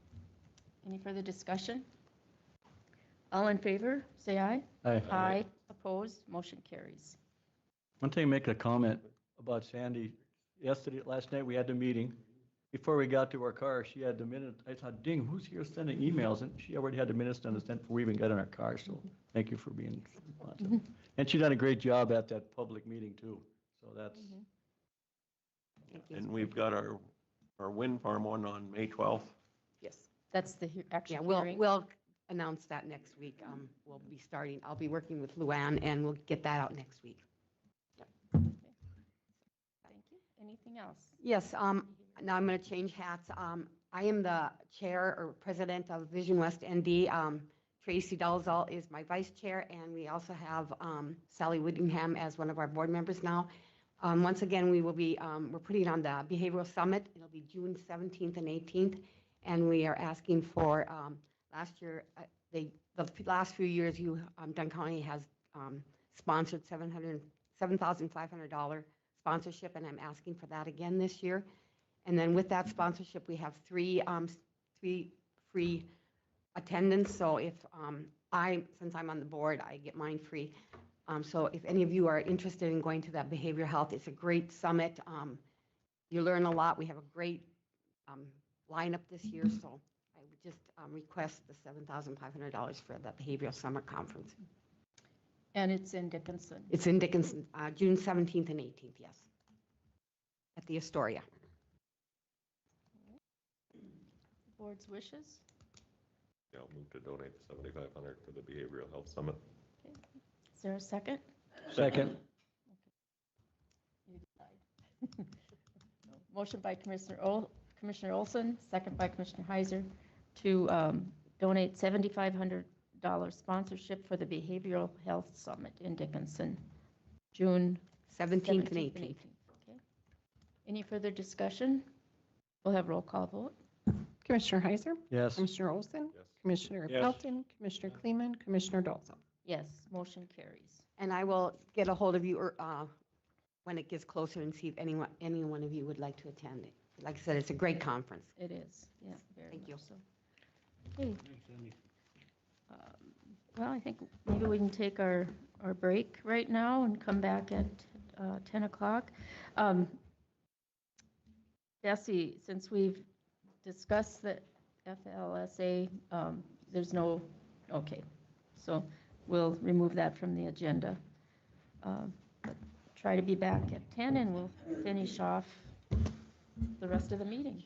Any further discussion? All in favor, say aye. Aye. Aye. Opposed, motion carries. One thing, make a comment about Sandy. Last night, we had the meeting. Before we got to our car, she had the minute, I thought, ding, who's here sending emails? And she already had the minutes done before we even got in our car, so thank you for being responsive. And she done a great job at that public meeting too, so that's. Thank you. And we've got our wind farm one on May 12th. Yes. That's the actual Yeah, hearing. we'll announce that next week. We'll be starting, I'll be working with Luann, and we'll get that out next week. Thank you. Anything else? Yes, now I'm going to change hats. I am the chair or president of Vision West ND. Tracy Dalzell is my vice chair, and we also have Sally Whittingham as one of our board members now. Once again, we will be, we're putting on the Behavioral Summit. It'll be June 17th and 18th, and we are asking for, last year, the last few years, Dunn County has sponsored $7,500 sponsorship, and I'm asking for that again this year. And then with that sponsorship, we have three free attendance. So if since I'm on the board, I get mine free. So if any of you are interested in going to that behavioral health, it's a great summit. You learn a lot. We have a great lineup this year. So I would just request the $7,500 for the behavioral summer conference. And it's in Dickinson. It's in Dickinson, June 17th and 18th, yes, at the Astoria. Board's wishes? Yeah, I'll move to donate the 7,500 for the Behavioral Health Summit. Okay. Is there a second? Second. You decide. Motion by Commissioner Olson, second by Commissioner Heiser to donate $7,500 sponsorship for the Behavioral Health Summit in Dickinson, June 17th and 18th. Okay. Any further discussion? We'll have roll call vote. Commissioner Heiser, Yes. Commissioner Olson, Yes. Commissioner Yes. Pelton, Commissioner Kleeman, Commissioner Dalzell. Yes, motion carries. And I will get a hold of you when it gets closer and see if any one of you would like to attend it. Like I said, it's a great conference. It is, yeah, very Thank you. much so. Okay. Well, I think maybe we can take our break right now and come back at 10 o'clock. Bessie, since we've discussed the FLSA, there's no, okay. So we'll remove that from the agenda. But try to be back at 10 and we'll finish off the rest of the meeting.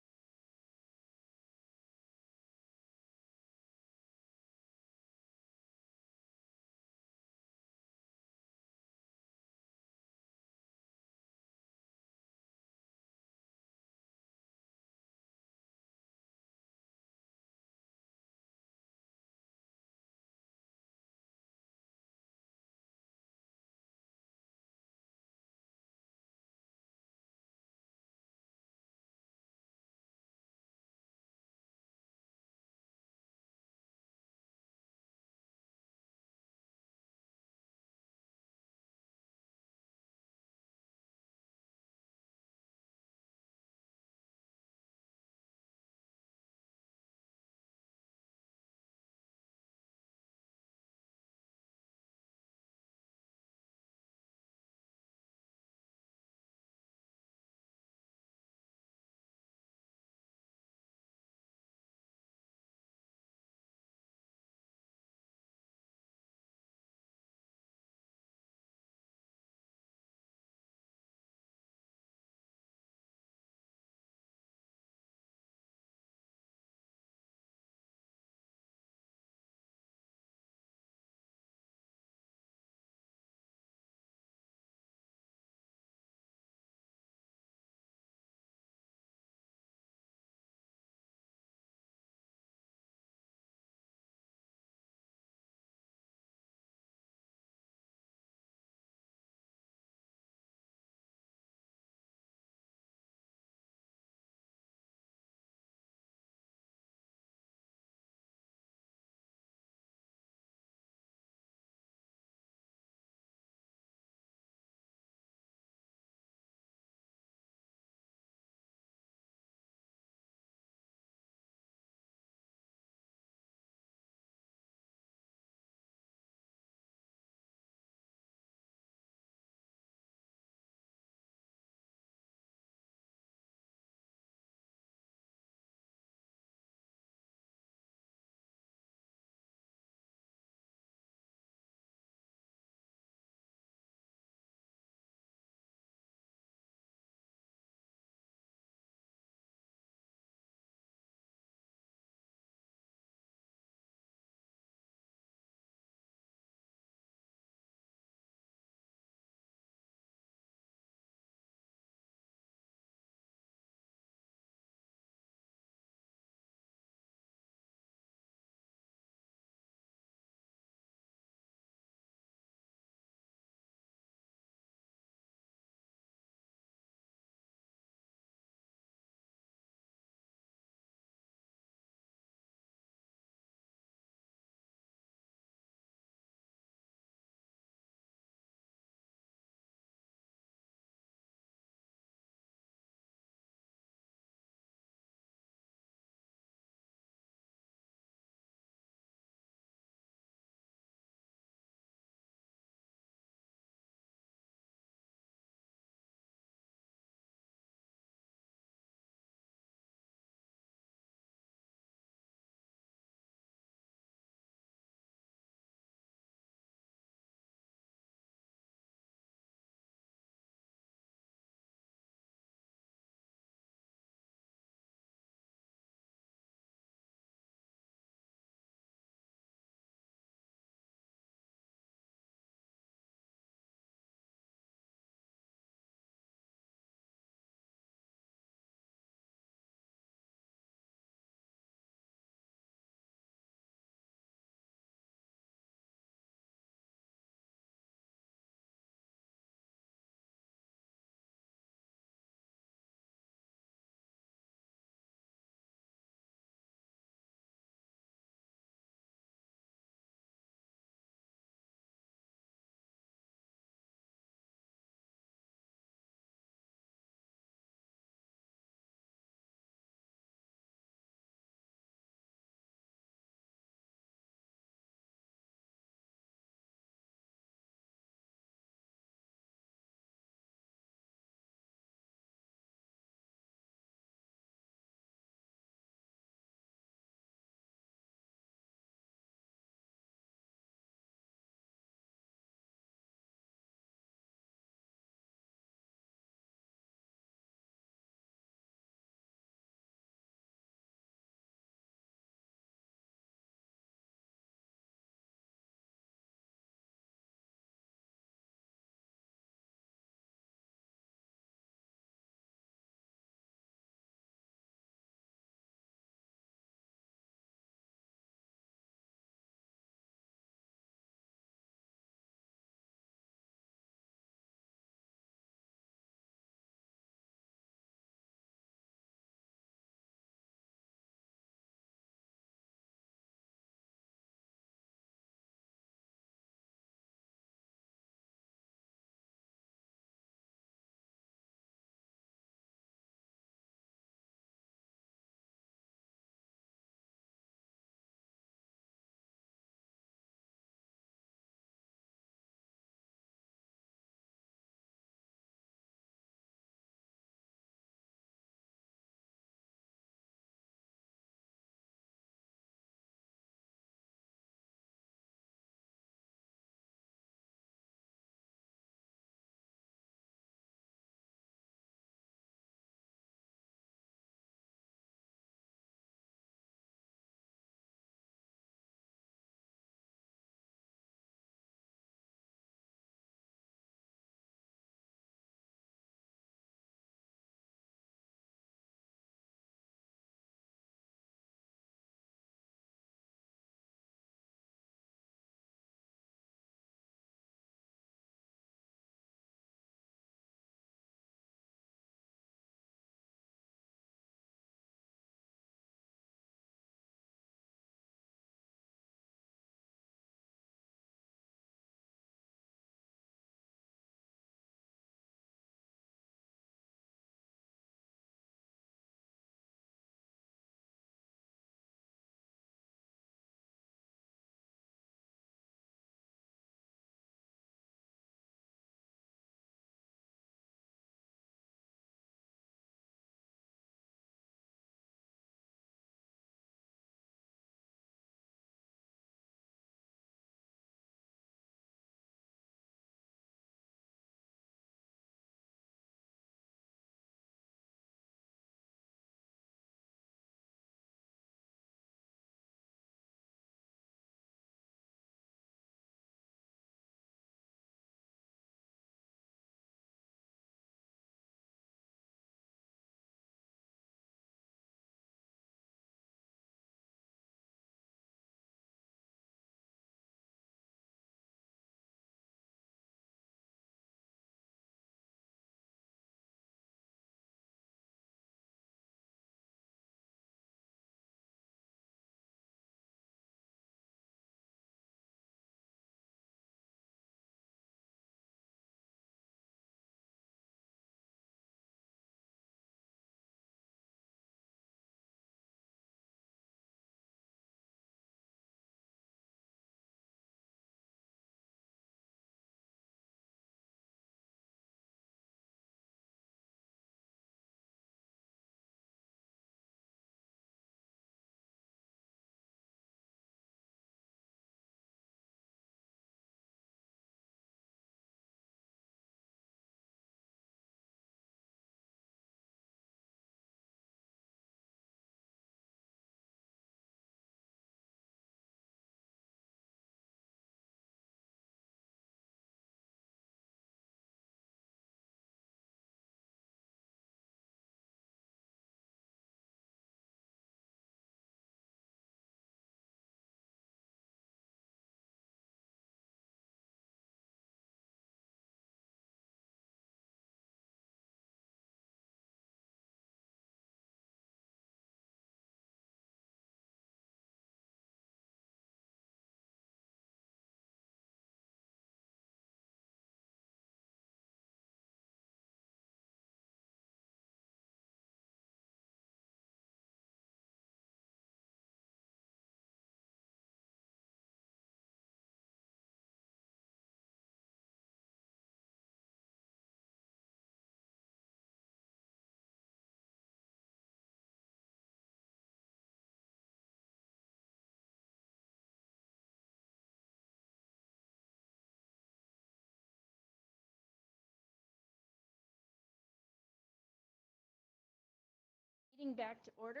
Meeting back to order.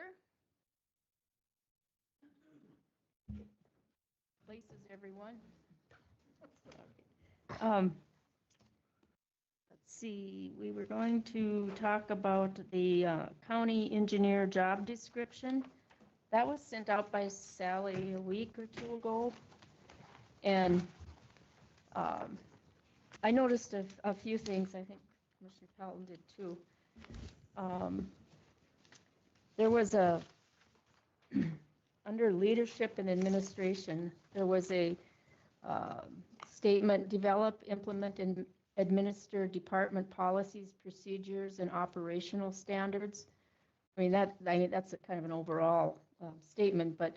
Places, everyone. Let's see, we were going to talk about the county engineer job description. That was sent out by Sally a week or two ago. And I noticed a few things. I think Commissioner Pelton did too. There was under leadership and administration, there was a statement, develop, implement, and administer department policies, procedures, and operational standards. I mean, that's a kind of an overall statement, but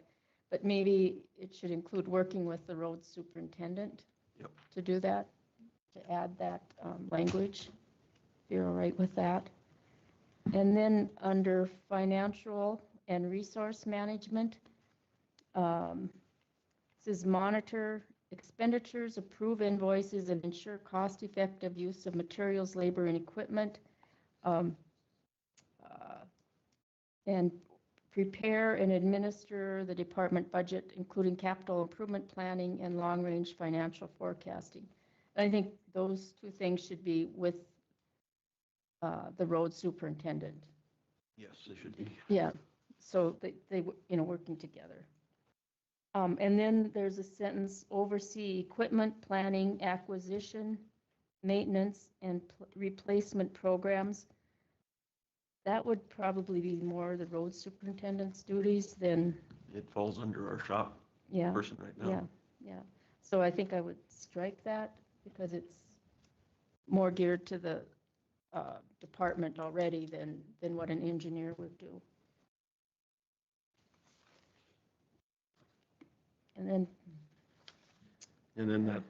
maybe it should include working with the road superintendent to do that, to add that language, if you're all right with that. And then under financial and resource management, it says monitor expenditures, approve invoices, and ensure cost-effective use of materials, labor, and equipment, and prepare and administer the department budget, including capital improvement planning and long-range financial forecasting. And I think those two things should be with the road superintendent. Yes, they should be. Yeah, so they working together. And then there's a sentence, oversee equipment planning, acquisition, maintenance, and replacement programs. That would probably be more the road superintendent's duties than. It falls under our shop person right now. Yeah. So I think I would strike that because it's more geared to the department already than what an engineer would do. And then that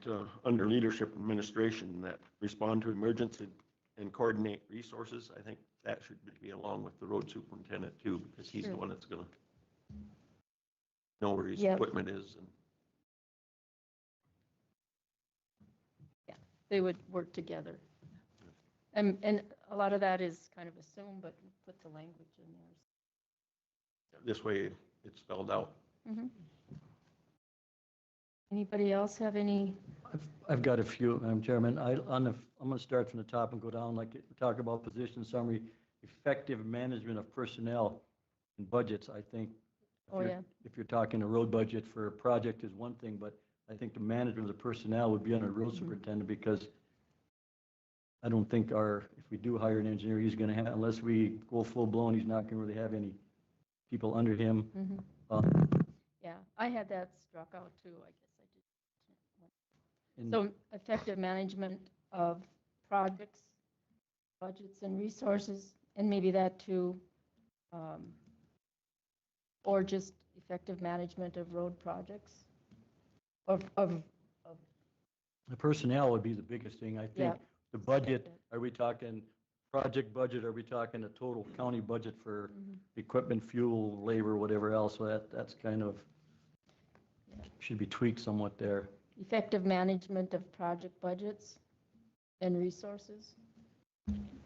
under leadership administration, that respond to emergency and coordinate resources, I think that should be along with the road superintendent too, because he's the one that's gonna know where his equipment is. And yeah, they would work together. And a lot of that is kind of assumed, but put the language in there. This way it's spelled out. Mm-hmm. Anybody else have any? I've got a few, Madam Chairman. I'm going to start from the top and go down, like talk about position summary, effective management of personnel and budgets. I think if you're talking a road budget for a project is one thing, but I think the management of the personnel would be under road superintendent, because I don't think if we do hire an engineer, he's going to have, unless we go full blown, he's not going to really have any people under him. Yeah, I had that struck out too, I guess I did. So effective management of projects, budgets and resources, and maybe that too, or just effective management of road projects. The personnel would be the biggest thing, I think. The budget, are we talking project budget? Are we talking a total county budget for equipment, fuel, labor, whatever else? So that's kind of, should be tweaked somewhat there. Effective management of project budgets and resources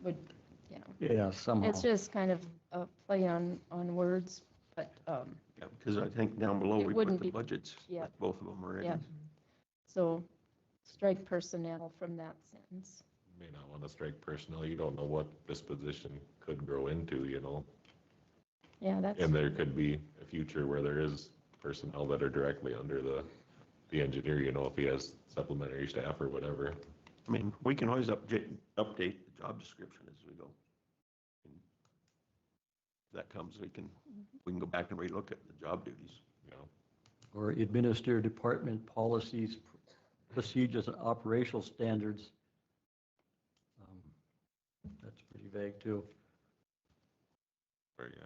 would, yeah, somehow. It's just kind of a play on words, but. Yeah, because I think down below we put the budgets, with both of them already. Yeah. So strike personnel from that sentence. You may not want to strike personnel. You don't know what this position could grow into, Yeah, that's. And there could be a future where there is personnel that are directly under the engineer, if he has supplementary staff or whatever. I mean, we can always update the job description as we go. And if that comes, we can go back and relook at the job duties. Or administer department policies, procedures, and operational standards. That's pretty vague too. Right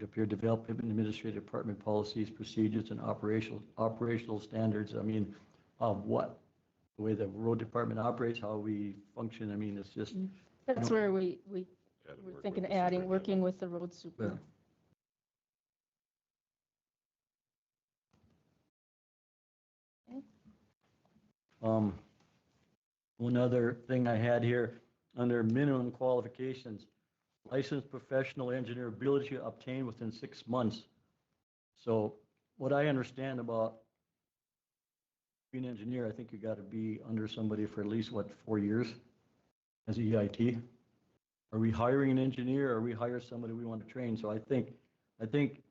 up here, develop and administrate department policies, procedures, and operational standards. I mean, what? The way the road department operates, how we function. I mean, it's just. That's where we're thinking of adding, working with the road super. One other thing I had here under minimum qualifications, licensed professional engineer ability to obtain within 6 months. So what I understand about being an engineer, I think you got to be under somebody for at least, what, 4 years as a EIT? Are we hiring an engineer, or we hire somebody we want to train? So I think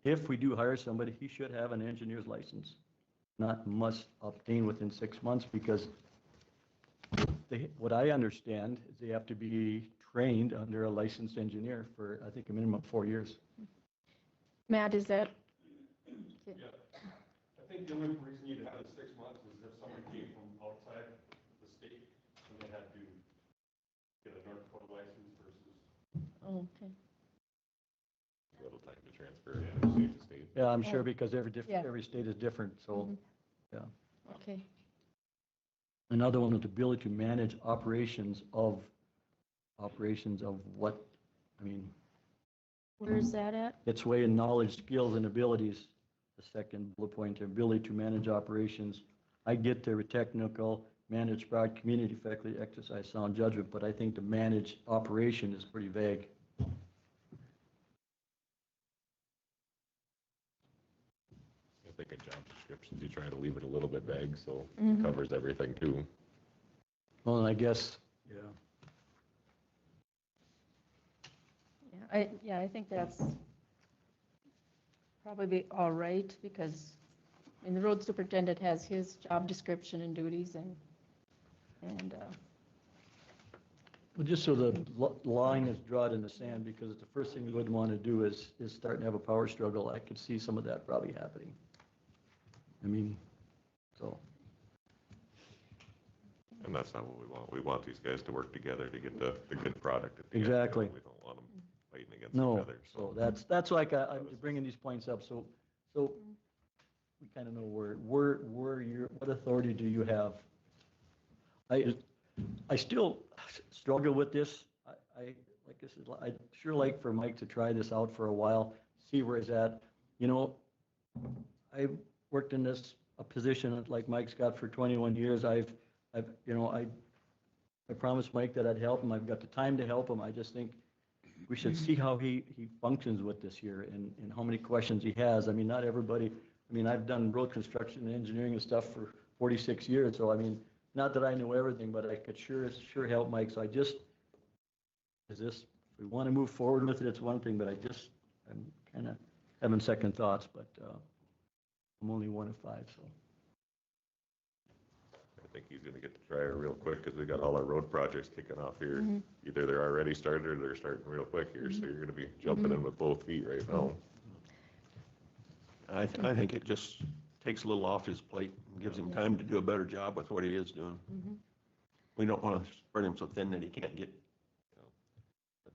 if we do hire somebody, he should have an engineer's license, not must obtain within 6 months, because what I understand is they have to be trained under a licensed engineer for, I think, a minimum of 4 years. Matt, is that? Yeah, I think the only reason you'd have it 6 months is if somebody came from outside the state and they had to get a North Dakota license versus. Oh, okay. A little time to transfer it from state to state. Yeah, I'm sure, Oh, because yeah. every state is different, so, Mhm. yeah. Okay. Another one with the ability to manage operations of what, I mean, Where is that at? its way in knowledge, skills, and abilities. The second bullet point, the ability to manage operations. I get there with technical, manage broad community, effectively exercise sound judgment, but I think to manage operation is pretty vague. I think in job descriptions, you try to leave it a little bit vague, so Mhm. it covers everything too. Well, and I guess, yeah. I think that's probably all right, because, I mean, the road superintendent has his job description and duties, and Well, just so the line is drawn in the sand, because the first thing we would want to do is start to have a power struggle. I could see some of that probably happening. I mean, so. And that's not what we want. We want these guys to work together to get the good product at the end. Exactly. We don't want them fighting against each No, other. so that's like, I'm bringing these points up, so we kind of know what authority do you have? I still struggle with this. Like I said, I'd sure like for Mike to try this out for a while, see where he's at. You know, I worked in a position like Mike's got for 21 years. I promised Mike that I'd help him. I've got the time to help him. I just think we should see how he functions with this here, and how many questions he has. I mean, not everybody, I mean, I've done road construction and engineering and stuff for 46 years, so I mean, not that I know everything, but I could sure help Mike. So if we want to move forward with it, it's one thing, but I'm kind of having second thoughts, but I'm only 1 of 5, so. I think he's gonna get to try it real quick, because we got all our road projects kicking off here. Mhm. Either they're already started, or they're starting real quick here, so you're gonna be jumping in with both feet right now. I think it just takes a little off his plate and gives him time to do a better job with what he is doing. Mhm. We don't want to spread him so thin that he can't get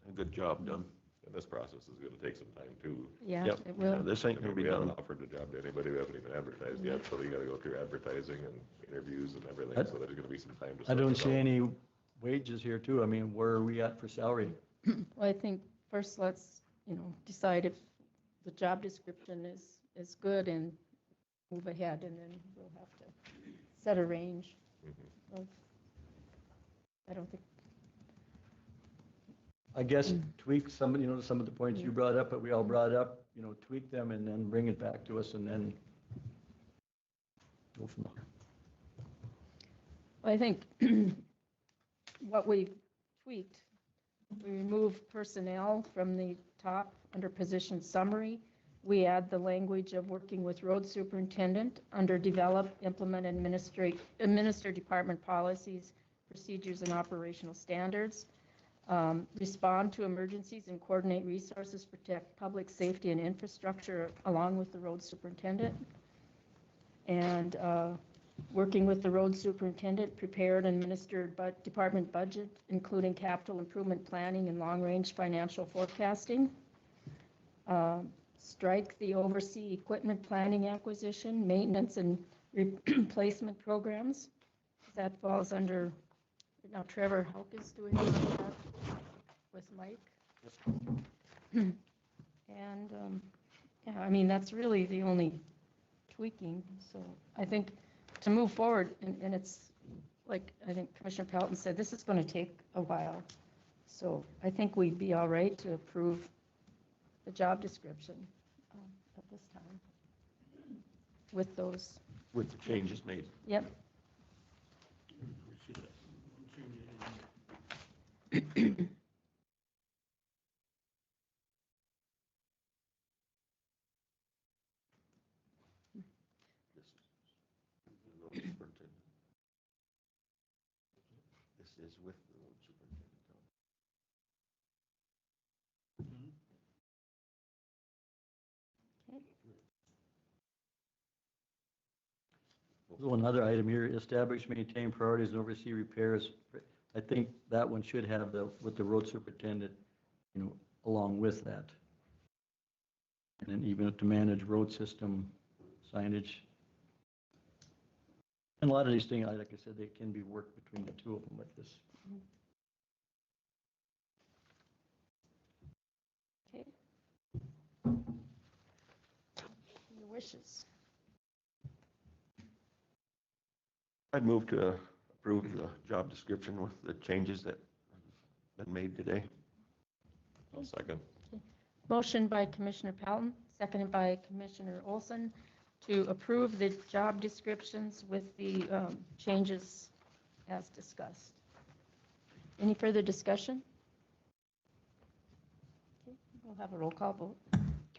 a good job done. And this process is gonna take some time too. Yeah, Yep. it will. This ain't gonna be We haven't done. offered the job to anybody, we haven't even advertised yet, so you gotta go through advertising and interviews and everything, so there's gonna be some time to. I sort don't this see out. any wages here too. I mean, where are we at for salary? Well, I think first let's, decide if the job description is good, and move ahead, and then we'll have to set a range Mhm. of, I don't think, I guess tweak some of the points you brought up, but we all brought up, tweak them and then bring it back to us, and then go from there. well, I think what we tweaked, we remove personnel from the top under position summary. We add the language of working with road superintendent under develop, implement, administer department policies, procedures, and operational standards. Respond to emergencies and coordinate resources, protect public safety and infrastructure along with the road superintendent. And working with the road superintendent, prepared and administered department budget, including capital improvement planning and long-range financial forecasting. Strike the oversee equipment planning, acquisition, maintenance, and replacement programs. That falls under, now Trevor Hulk is doing that with Mike. And, yeah, I mean, that's really the only tweaking. So I think to move forward, and it's like, I think Commissioner Pelton said, this is going to take a while. So I think we'd be all right to approve the job description at this time with those, With the changes made. yep. This is with the road superintendent. So another item here, establish, maintain priorities and oversee repairs. I think that one should have with the road superintendent, along with that. And then even to manage road system signage. And a lot of these things, like I said, they can be worked between the two of them like this. Okay. Your wishes. I'd move to approve the job description with the changes that have been made today. I'll second. Motion by Commissioner Pelton, seconded by Commissioner Olson to approve the job descriptions with the changes as discussed. Any further discussion? Okay, we'll have a roll call vote.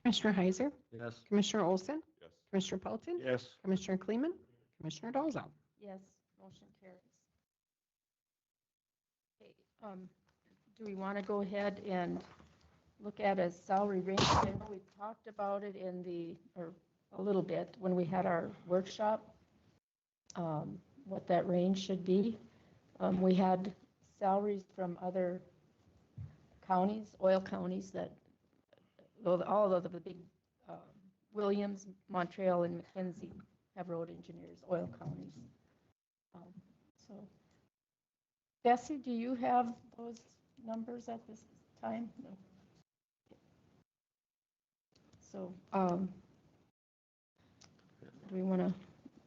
Commissioner Heiser? Yes. Commissioner Olson? Yes. Commissioner Pelton? Yes. Commissioner Kleeman? Commissioner Dolzall? Yes, motion carries. Okay, do we want to go ahead and look at a salary range? I know we talked about it or a little bit when we had our workshop, what that range should be. We had salaries from other counties, oil counties all of the big, Williams, Montreal, and McKenzie have road engineers, oil counties. So, Bessie, do you have those numbers at this time? No. So, do we want to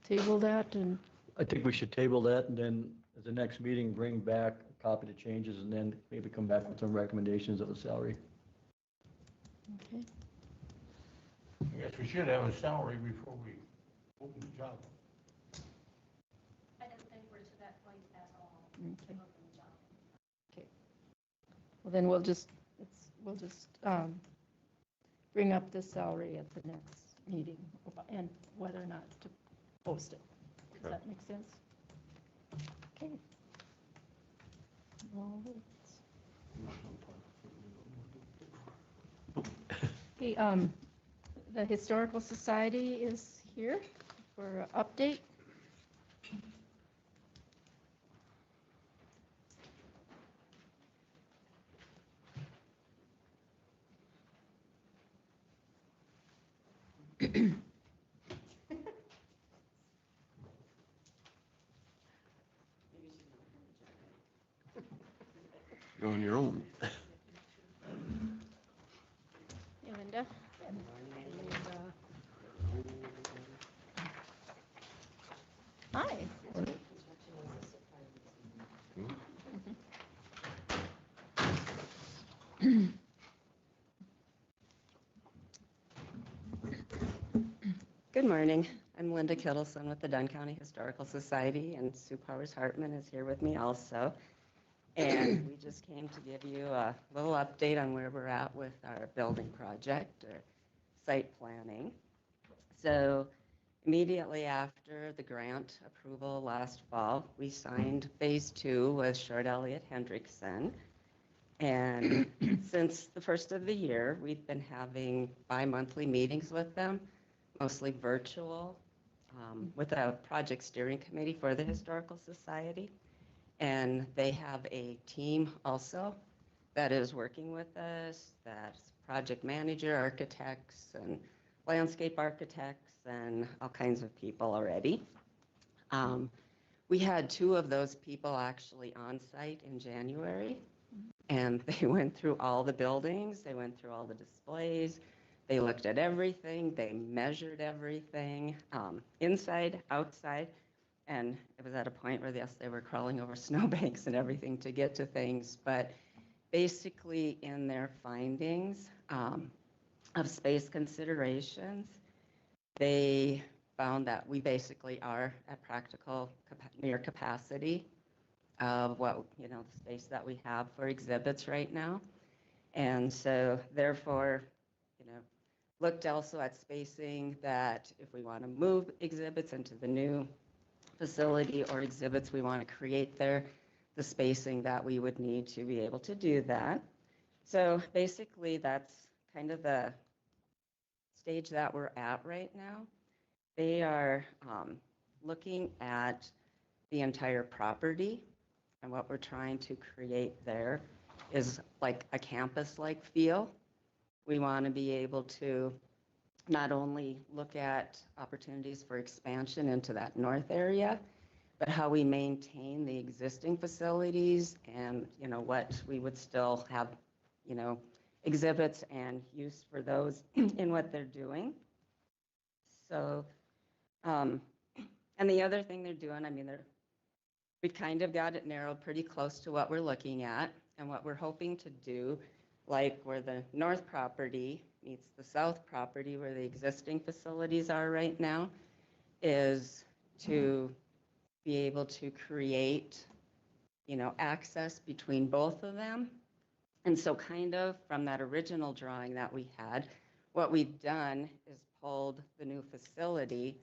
table that and? I think we should table that and then at the next meeting, bring back a copy of the changes and then maybe come back with some recommendations of the salary. Okay. I guess we should have a salary before we open the job. I don't think we're to that point at all. Okay. Okay. Well, then we'll just bring up the salary at the next meeting and whether or not to post it. Does that make sense? Okay. All right. Okay, the Historical Society is here for an update. You're on your own. Hey, Linda. Hi. Good morning. I'm Linda Kittleson with the Dunn County Historical Society, and Sue Powers-Hartman is here with me also. And we just came to give you a little update on where we're at with our building project or site planning. So immediately after the grant approval last fall, we signed phase 2 with Short Elliott Hendrickson. And since the first of the year, we've been having bi-monthly meetings with them, mostly virtual, with a project steering committee for the Historical Society. And they have a team also that is working with us, that's project manager, architects, and landscape architects, and all kinds of people already. We had 2 of those people actually on site in January, and they went through all the buildings, they went through all the displays, they looked at everything, they measured everything, inside, outside. And it was at a point where, yes, they were crawling over snowbanks and everything to get to things. But basically in their findings of space considerations, they found that we basically are at practical near capacity of what, you know, the space that we have for exhibits right now. And so therefore, you know, looked also at spacing, that if we want to move exhibits into the new facility or exhibits we want to create there, the spacing that we would need to be able to do that. So basically that's kind of the stage that we're at right now. They are looking at the entire property, and what we're trying to create there is like a campus-like feel. We want to be able to not only look at opportunities for expansion into that north area, but how we maintain the existing facilities and, you know, what we would still have, you know, exhibits and use for those in what they're doing. So, and the other thing they're doing, I mean, we kind of got it narrowed pretty close to what we're looking at, and what we're hoping to do, like where the north property meets the south property where the existing facilities are right now, is to be able to create, you know, access between both of them. And so kind of from that original drawing that we had, what we've done is pulled the new facility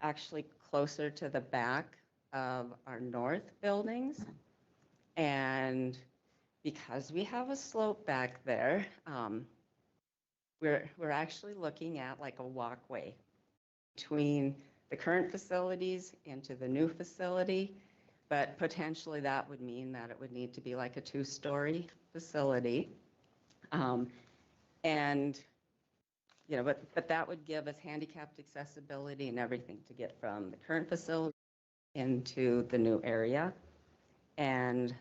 actually closer to the back of our north buildings. And because we have a slope back there, we're actually looking at like a walkway between the current facilities into the new facility, but potentially that would mean that it would need to be like a 2-story facility. And, you know, but that would give us handicapped accessibility and everything to get from the current facility into the new area. And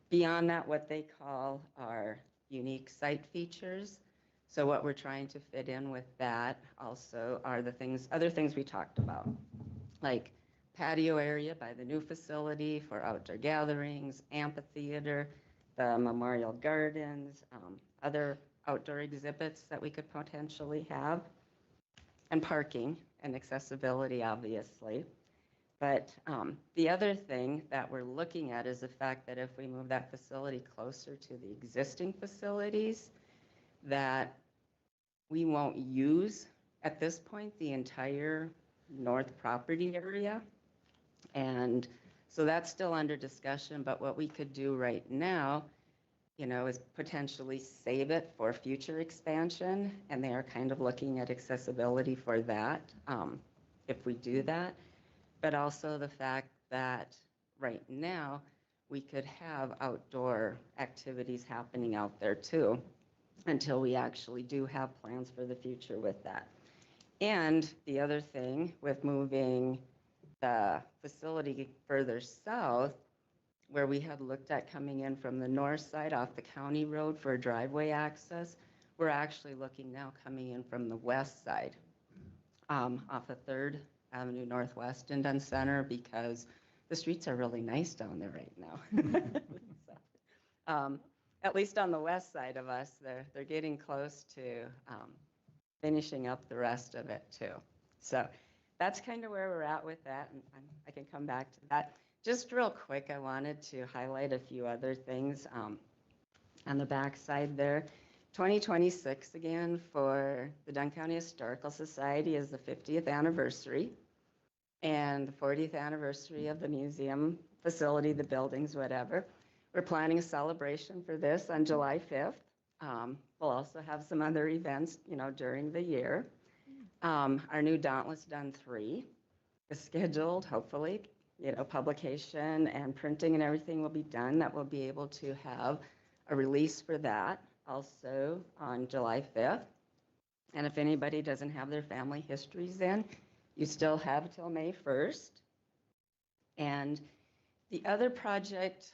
beyond that, what they call our unique site features. So what we're trying to fit in with that also are the things, other things we talked about, like patio area by the new facility for outdoor gatherings, amphitheater, the memorial gardens, other outdoor exhibits that we could potentially have, and parking and accessibility, obviously. But the other thing that we're looking at is the fact that if we move that facility closer to the existing facilities, that we won't use at this point the entire north property area. And so that's still under discussion, but what we could do right now, you know, is potentially save it for future expansion. And they are kind of looking at accessibility for that, if we do that. But also the fact that right now we could have outdoor activities happening out there too, until we actually do have plans for the future with that. And the other thing with moving the facility further south, where we had looked at coming in from the north side off the county road for driveway access, we're actually looking now coming in from the west side, off of 3rd Avenue Northwest in Dunn Center, because the streets are really nice down there right now. So, at least on the west side of us, they're getting close to finishing up the rest of it too. So that's kind of where we're at with that, and I can come back to that. Just real quick, I wanted to highlight a few other things on the back side there. 2026 again for the Dunn County Historical Society is the 50th anniversary and the 40th anniversary of the museum facility, the buildings, whatever. We're planning a celebration for this on July 5th. We'll also have some other events, you know, during the year. Our new Dauntless Dunn 3 is scheduled, hopefully, you know, publication and printing and everything will be done. That we'll be able to have a release for that also on July 5th. And if anybody doesn't have their family histories in, you still have till May 1st. And the other project,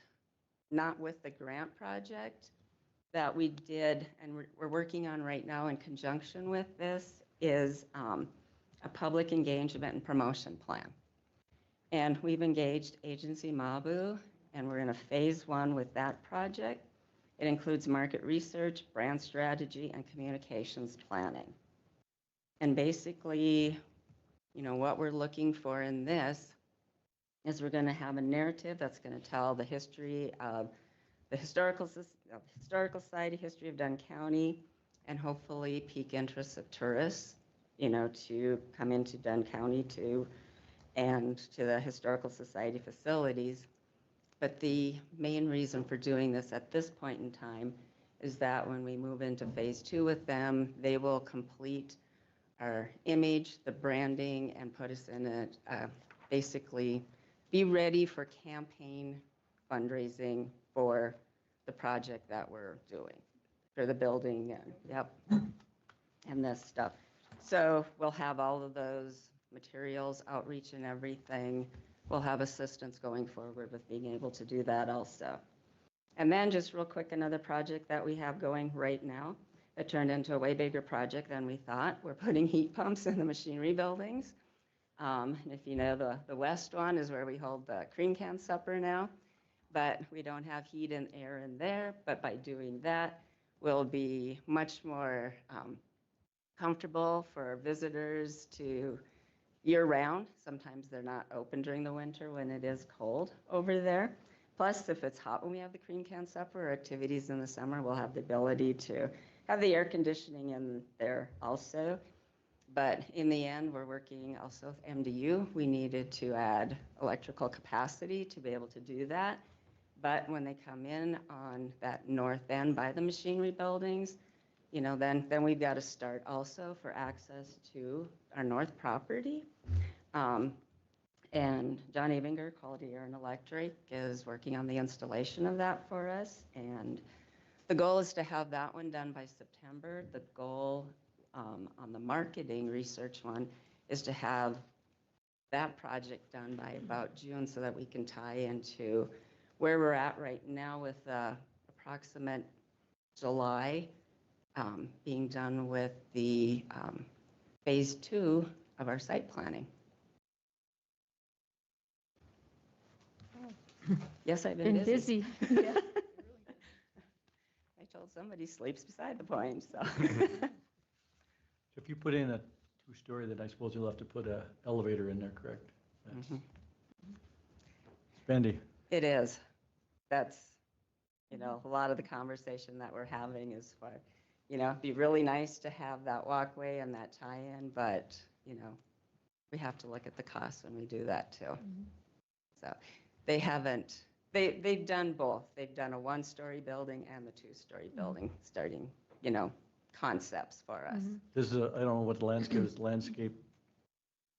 not with the grant project, that we did and we're working on right now in conjunction with this is a public engagement and promotion plan. And we've engaged Agency Mabu, and we're in a phase 1 with that project. It includes market research, brand strategy, and communications planning. And basically, what we're looking for in this is we're going to have a narrative that's going to tell the history of the Historical Society, history of Dunn County, and hopefully pique interests of tourists, to come into Dunn County and to the Historical Society facilities. But the main reason for doing this at this point in time is that when we move into phase 2 with them, they will complete our image, the branding, and put us in it, basically be ready for campaign fundraising for the project that we're doing, for the building and this stuff. So we'll have all of those materials, outreach and everything. We'll have assistance going forward with being able to do that also. And then just real quick, another project that we have going right now, it turned into a way bigger project than we thought. We're putting heat pumps in the machinery buildings. And if you know, the west one is where we hold the cream can supper now, but we don't have heat and air in there. But by doing that, we'll be much more comfortable for visitors to year-round. Sometimes they're not open during the winter when it is cold over there. Plus, if it's hot when we have the cream can supper or activities in the summer, we'll have the ability to have the air conditioning in there also. But in the end, we're working also with MDU. We needed to add electrical capacity to be able to do that. But when they come in on that north end by the machinery buildings, then we've got to start also for access to our north property. And John Abinger, Quality Air and Electric, is working on the installation of that for us. And the goal is to have that one done by September. The goal on the marketing research one is to have that project done by about June so that we can tie into where we're at right now with approximate July being done with the phase 2 of our site planning. Yes, I've been busy. I told somebody sleeps beside the point, so. If you put in a 2-story, then I suppose you'll have to put an elevator in there, correct? That's spendy. It is. That's, a lot of the conversation that we're having is for, it'd be really nice to have that walkway and that tie-in, but, we have to look at the costs when we do that too. So they haven't, they've done both. They've done a 1-story building and the 2-story building, starting, concepts for us. This is, I don't know what the landscape is, landscape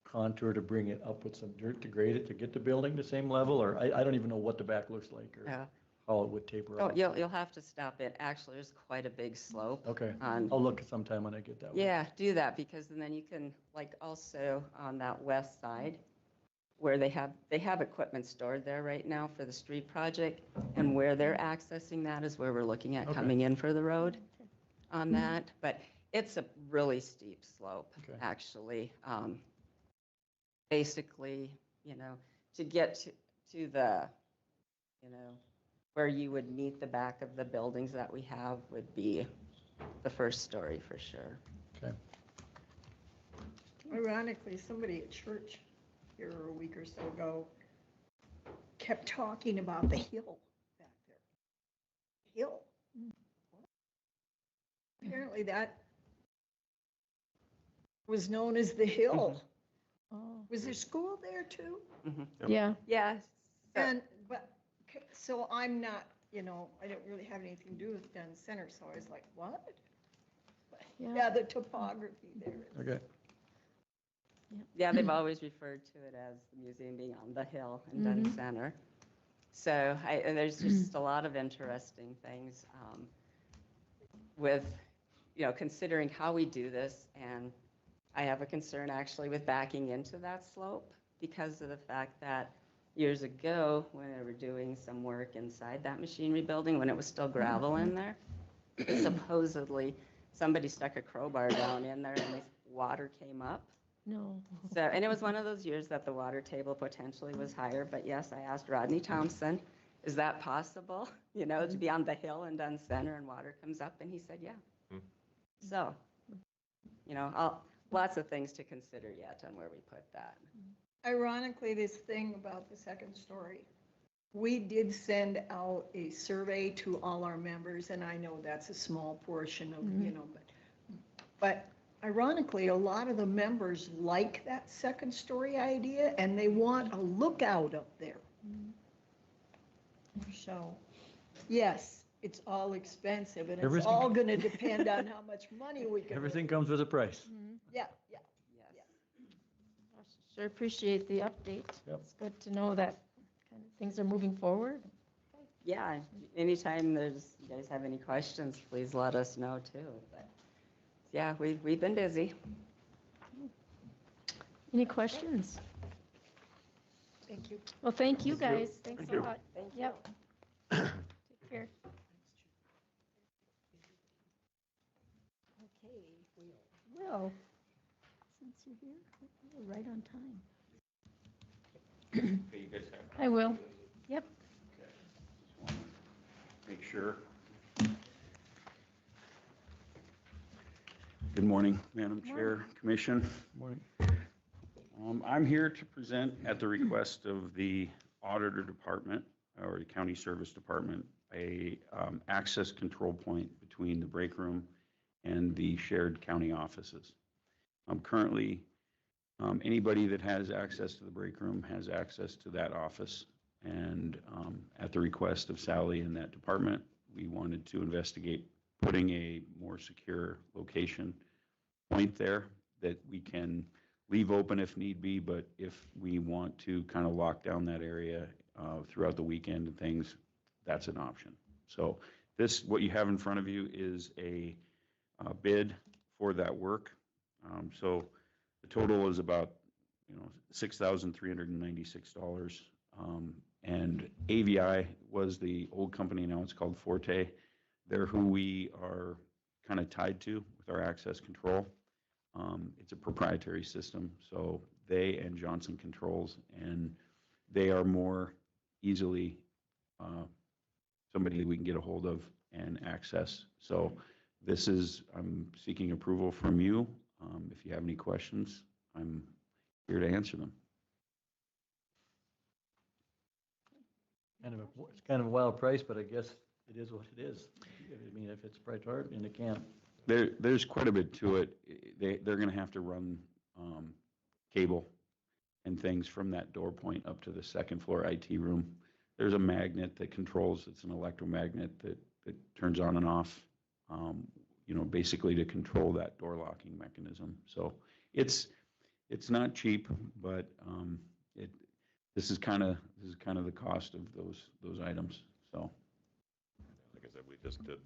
contour to bring it up with some dirt to grade it to get the building the same level, or I don't even know what the back looks like or how it would taper off. Oh, you'll have to stop it. Actually, there's quite a big slope. Okay, I'll look sometime when I get that one. Yeah, do that, because then you can, like, also on that west side, where they have equipment stored there right now for the street project, and where they're accessing that is where we're looking at coming in for the road on that. But it's a really steep slope, actually. Basically, to get to the, where you would meet the back of the buildings that we have would be the 1st story for sure. Okay. Ironically, somebody at church here a week or so ago kept talking about the hill back there. Hill. Apparently that was known as the hill. Was there school there too? Yeah. Yeah. So I'm not, I don't really have anything to do with Dunn Center, so I was like, what? Yeah, the topography there. Okay. Yeah, they've always referred to it as the museum being on the hill in Dunn Center. So and there's just a lot of interesting things with, considering how we do this. And I have a concern actually with backing into that slope because of the fact that years ago, when they were doing some work inside that machinery building, when it was still gravel in there, supposedly somebody stuck a crowbar down in there and the water came up. No. So, and it was one of those years that the water table potentially was higher, but yes, I asked Rodney Thompson, is that possible? You know, to be on the hill in Dunn Center and water comes up? And he said, yeah. Hmm. So, you know, lots of things to consider yet on where we put that. Ironically, this thing about the second story, we did send out a survey to all our members, and I know that's a small portion of, you know, but ironically, a lot of the members like that second story idea, and they want a lookout up there. So, yes, it's all expensive, and it's Everything- all gonna depend on how much money we can. Everything comes with a price. Yeah, yeah. Sure appreciate the update. Yep. It's good to know that kind of things are moving forward. Yeah, anytime you guys have any questions, please let us know too. But yeah, we've been busy. Any questions? Thank you. Well, thank you, guys. Thanks Thank a you. lot. Thank you. Yep. Take care. Okay, Will, since you're here, you're right on time. Okay, you guys have. I will. Yep. Make sure. Good morning, Madam Chair, Commission. Morning. I'm here to present at the request of the Auditor Department or the County Service Department, a access control point between the break room and the shared county offices. Currently, anybody that has access to the break room has access to that office. And at the request of Sally in that department, we wanted to investigate putting a more secure location point there that we can leave open if need be, but if we want to kind of lock down that area throughout the weekend and things, that's an option. So this, what you have in front of you is a bid for that work. So the total is about, $6,396. And AVI was the old company, now it's called Forte. They're who we are kind of tied to with our access control. It's a proprietary system, so they and Johnson Controls, and they are more easily somebody we can get a hold of and access. So this is, I'm seeking approval from you. If you have any questions, I'm here to answer them. It's kind of a wild price, but I guess it is what it is. I mean, if it's price hard and it can't. There's quite a bit to it. They're going to have to run cable and things from that door point up to the second floor IT room. There's a magnet that controls, it's an electromagnet that turns on and off, basically to control that door locking mechanism. So it's not cheap, but this is kind of the cost of those items. So, Like I said, we just did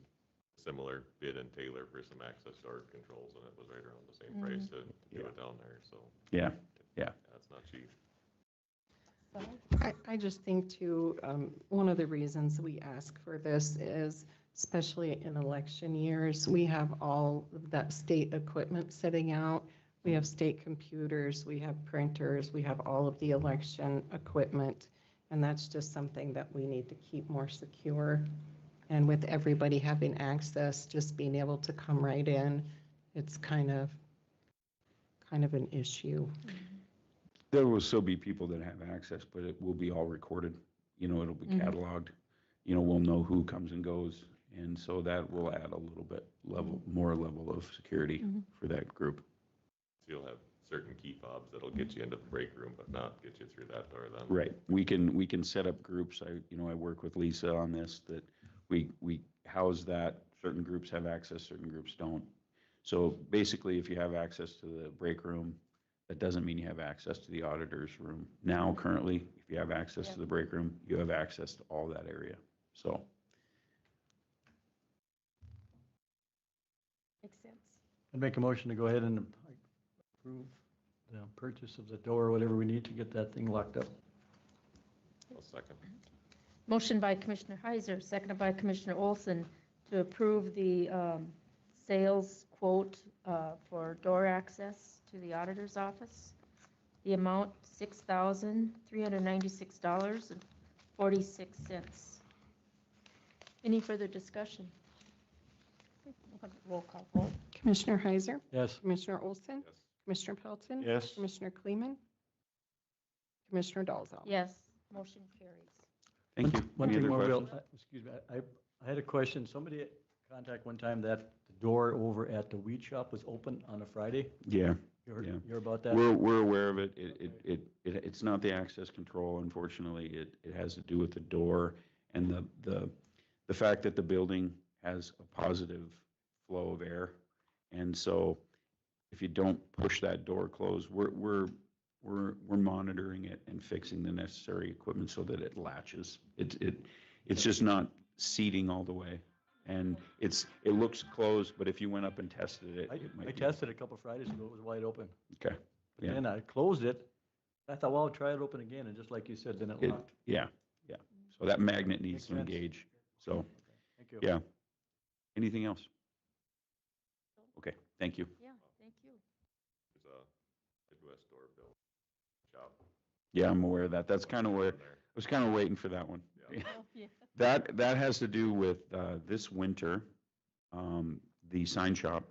similar bid in Taylor for some access door controls, and it was right around the same price to do it down there, so. yeah. That's not cheap. I just think too, one of the reasons we ask for this is, especially in election years, we have all of that state equipment sitting out. We have state computers, we have printers, we have all of the election equipment. And that's just something that we need to keep more secure. And with everybody having access, just being able to come right in, it's kind of an issue. There will still be people that have access, but it will be all recorded. It'll be cataloged. We'll know who comes and goes. And so that will add a little bit more level of security for that group. So you'll have certain key fobs that'll get you into the break room, but not get you through that door then. Right. We can set up groups. I work with Lisa on this, that we house that. Certain groups have access, certain groups don't. So basically, if you have access to the break room, that doesn't mean you have access to the auditor's room. Now, currently, if you have access to the break room, you have access to all that area. So. Makes sense. I'd make a motion to go ahead and approve the purchase of the door, whatever we need to get that thing locked up. I'll second. Motion by Commissioner Heiser, seconded by Commissioner Olson to approve the sales quote for door access to the auditor's office. The amount $6,396 $0.46. Any further discussion? We'll have a roll call vote. Commissioner Heiser? Yes. Commissioner Olson? Commissioner Pelton? Yes. Commissioner Kleeman? Commissioner Dalzell? Yes, motion carries. Thank you. One Any thing other more, Bill, questions? excuse me, I had a question. Somebody contacted one time that the door over at the weed shop was open on a Friday. Yeah. You heard, Yeah. you heard about that? We're aware of it. It's not the access control, unfortunately. It has to do with the door and the fact that the building has a positive flow of air. And so if you don't push that door closed, we're monitoring it and fixing the necessary equipment so that it latches. It's just not seating all the way. And it looks closed, but if you went up and tested it, it might I be. tested a couple Fridays ago, it was wide open. Okay. But Yeah. then I closed it. I thought, well, I'll try it open again, and just like you said, then it locked. Yeah. So that magnet needs Makes to sense. engage. So, Thank you. yeah. Anything else? Okay, thank you. Yeah, thank you. There's a Midwest door bill shop. Yeah, I'm aware of that. That's kind of where, I was kind of waiting for that one. Oh, yeah. That has to do with this winter, the sign shop,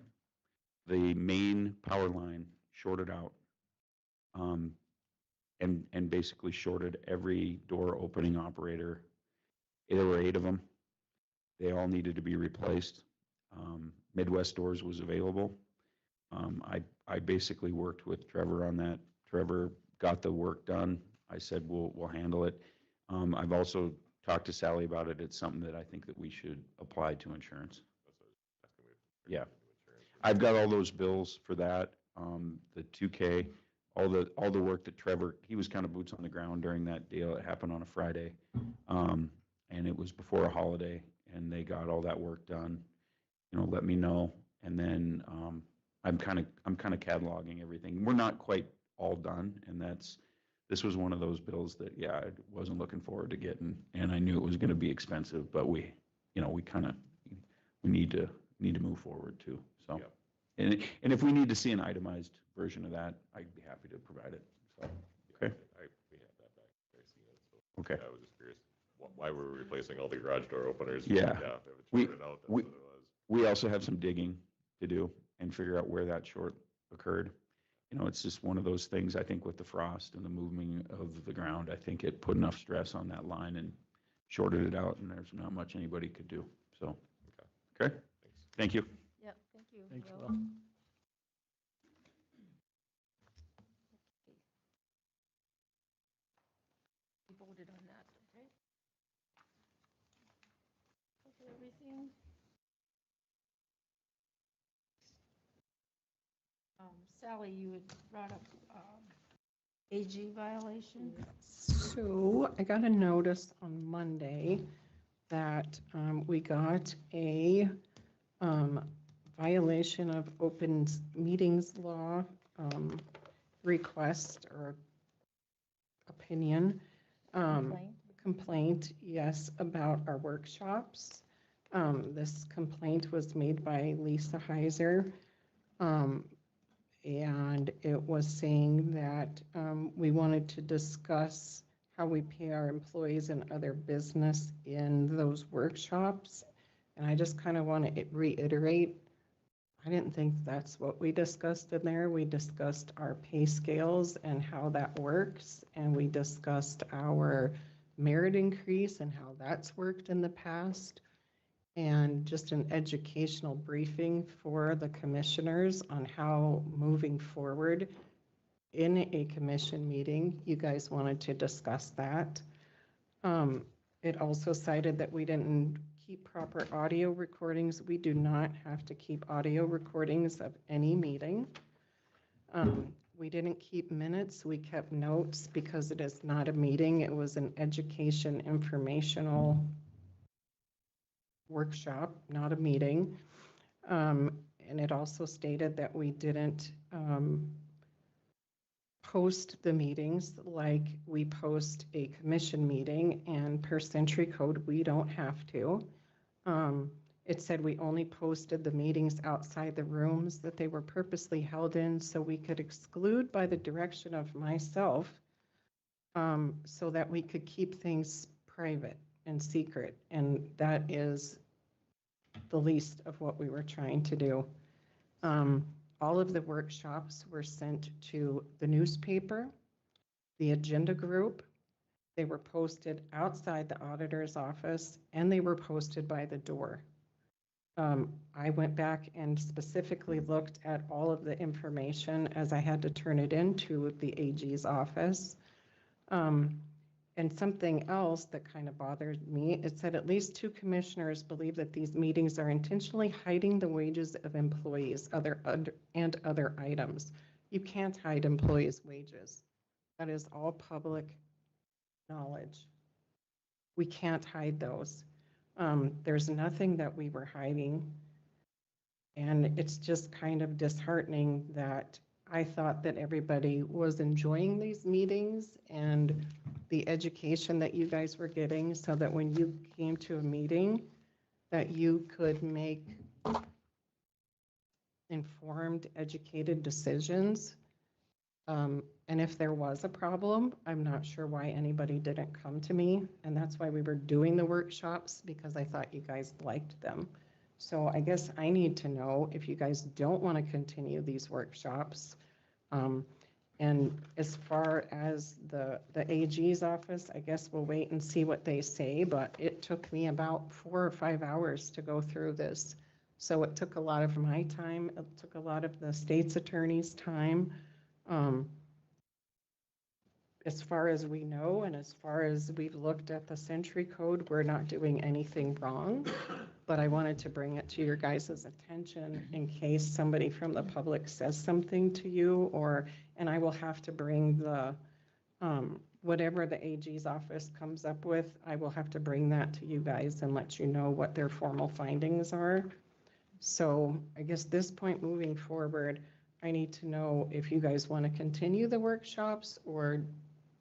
the main power line shorted out, and basically shorted every door opening operator. There were 8 of them. They all needed to be replaced. Midwest Doors was available. I basically worked with Trevor on that. Trevor got the work done. I said, we'll handle it. I've also talked to Sally about it. It's something that I think that we should apply to insurance. Yeah. I've got all those bills for that, the 2K, all the work that Trevor, he was kind of boots on the ground during that deal. It happened on a Friday. And it was before a holiday, and they got all that work done. Let me know. And then I'm kind of cataloging everything. We're not quite all done, and this was one of those bills that, yeah, I wasn't looking forward to getting, and I knew it was going to be expensive, but we need to move forward too. So, and if we need to see an itemized version of that, I'd be happy to provide it. So, okay. We have that back. I see it. So, Okay. yeah, I was just curious why we're replacing all the garage door openers. Yeah. If it shorted out, that's what it was. We also have some digging to do and figure out where that short occurred. It's just one of those things, I think, with the frost and the moving of the ground, I think it put enough stress on that line and shorted it out, and there's not much anybody could do. So, okay. Thank you. Yep, thank you. Thanks, Will. Will. We voted on that, okay? Okay, everything. Sally, you had brought up AG violation. So I got a notice on Monday that we got a violation of open meetings law request or opinion. Complaint, yes, about our workshops. This complaint was made by Lisa Heiser. And it was saying that we wanted to discuss how we pay our employees and other business in those workshops. And I just kind of want to reiterate, I didn't think that's what we discussed in there. We discussed our pay scales and how that works. And we discussed our merit increase and how that's worked in the past. And just an educational briefing for the commissioners on how moving forward in a commission meeting, you guys wanted to discuss that. It also cited that we didn't keep proper audio recordings. We do not have to keep audio recordings of any meeting. We didn't keep minutes. We kept notes because it is not a meeting. It was an education informational workshop, not a meeting. And it also stated that we didn't post the meetings like we post a commission meeting, and per century code, we don't have to. It said we only posted the meetings outside the rooms that they were purposely held in, so we could exclude by the direction of myself, so that we could keep things private and secret, and that is the least of what we were trying to do. All of the workshops were sent to the newspaper, the agenda group. They were posted outside the auditor's office, and they were posted by the door. I went back and specifically looked at all of the information as I had to turn it into the AG's office. And something else that kind of bothered me, it said at least 2 commissioners believe that these meetings are intentionally hiding the wages of employees and other items. You can't hide employees' wages. That is all public knowledge. We can't hide those. There's nothing that we were hiding. And it's just kind of disheartening that I thought that everybody was enjoying these meetings and the education that you guys were getting, so that when you came to a meeting, that you could make informed, educated decisions. And if there was a problem, I'm not sure why anybody didn't come to me. And that's why we were doing the workshops, because I thought you guys liked them. So I guess I need to know if you guys don't want to continue these workshops. And as far as the AG's office, I guess we'll wait and see what they say, but it took me about 4 or 5 hours to go through this. So it took a lot of my time. It took a lot of the state's attorney's time. As far as we know, and as far as we've looked at the Century Code, we're not doing anything wrong. But I wanted to bring it to your guys' attention in case somebody from the public says something to you, and I will have to bring the, whatever the AG's office comes up with, I will have to bring that to you guys and let you know what their formal findings are. So I guess this point moving forward, I need to know if you guys want to continue the workshops, or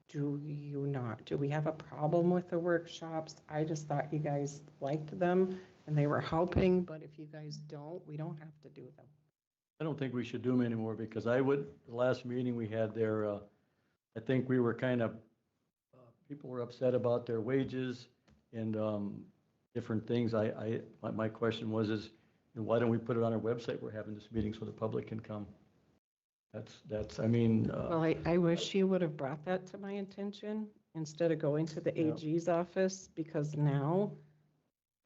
do you not? Do we have a problem with the workshops? I just thought you guys liked them and they were helping, but if you guys don't, we don't have to do them. I don't think we should do them anymore, because the last meeting we had there, I think we were kind of, people were upset about their wages and different things. My question was, why don't we put it on our website? We're having this meeting so the public can come. I mean. Well, I wish you would have brought that to my attention instead of going to the AG's office, because now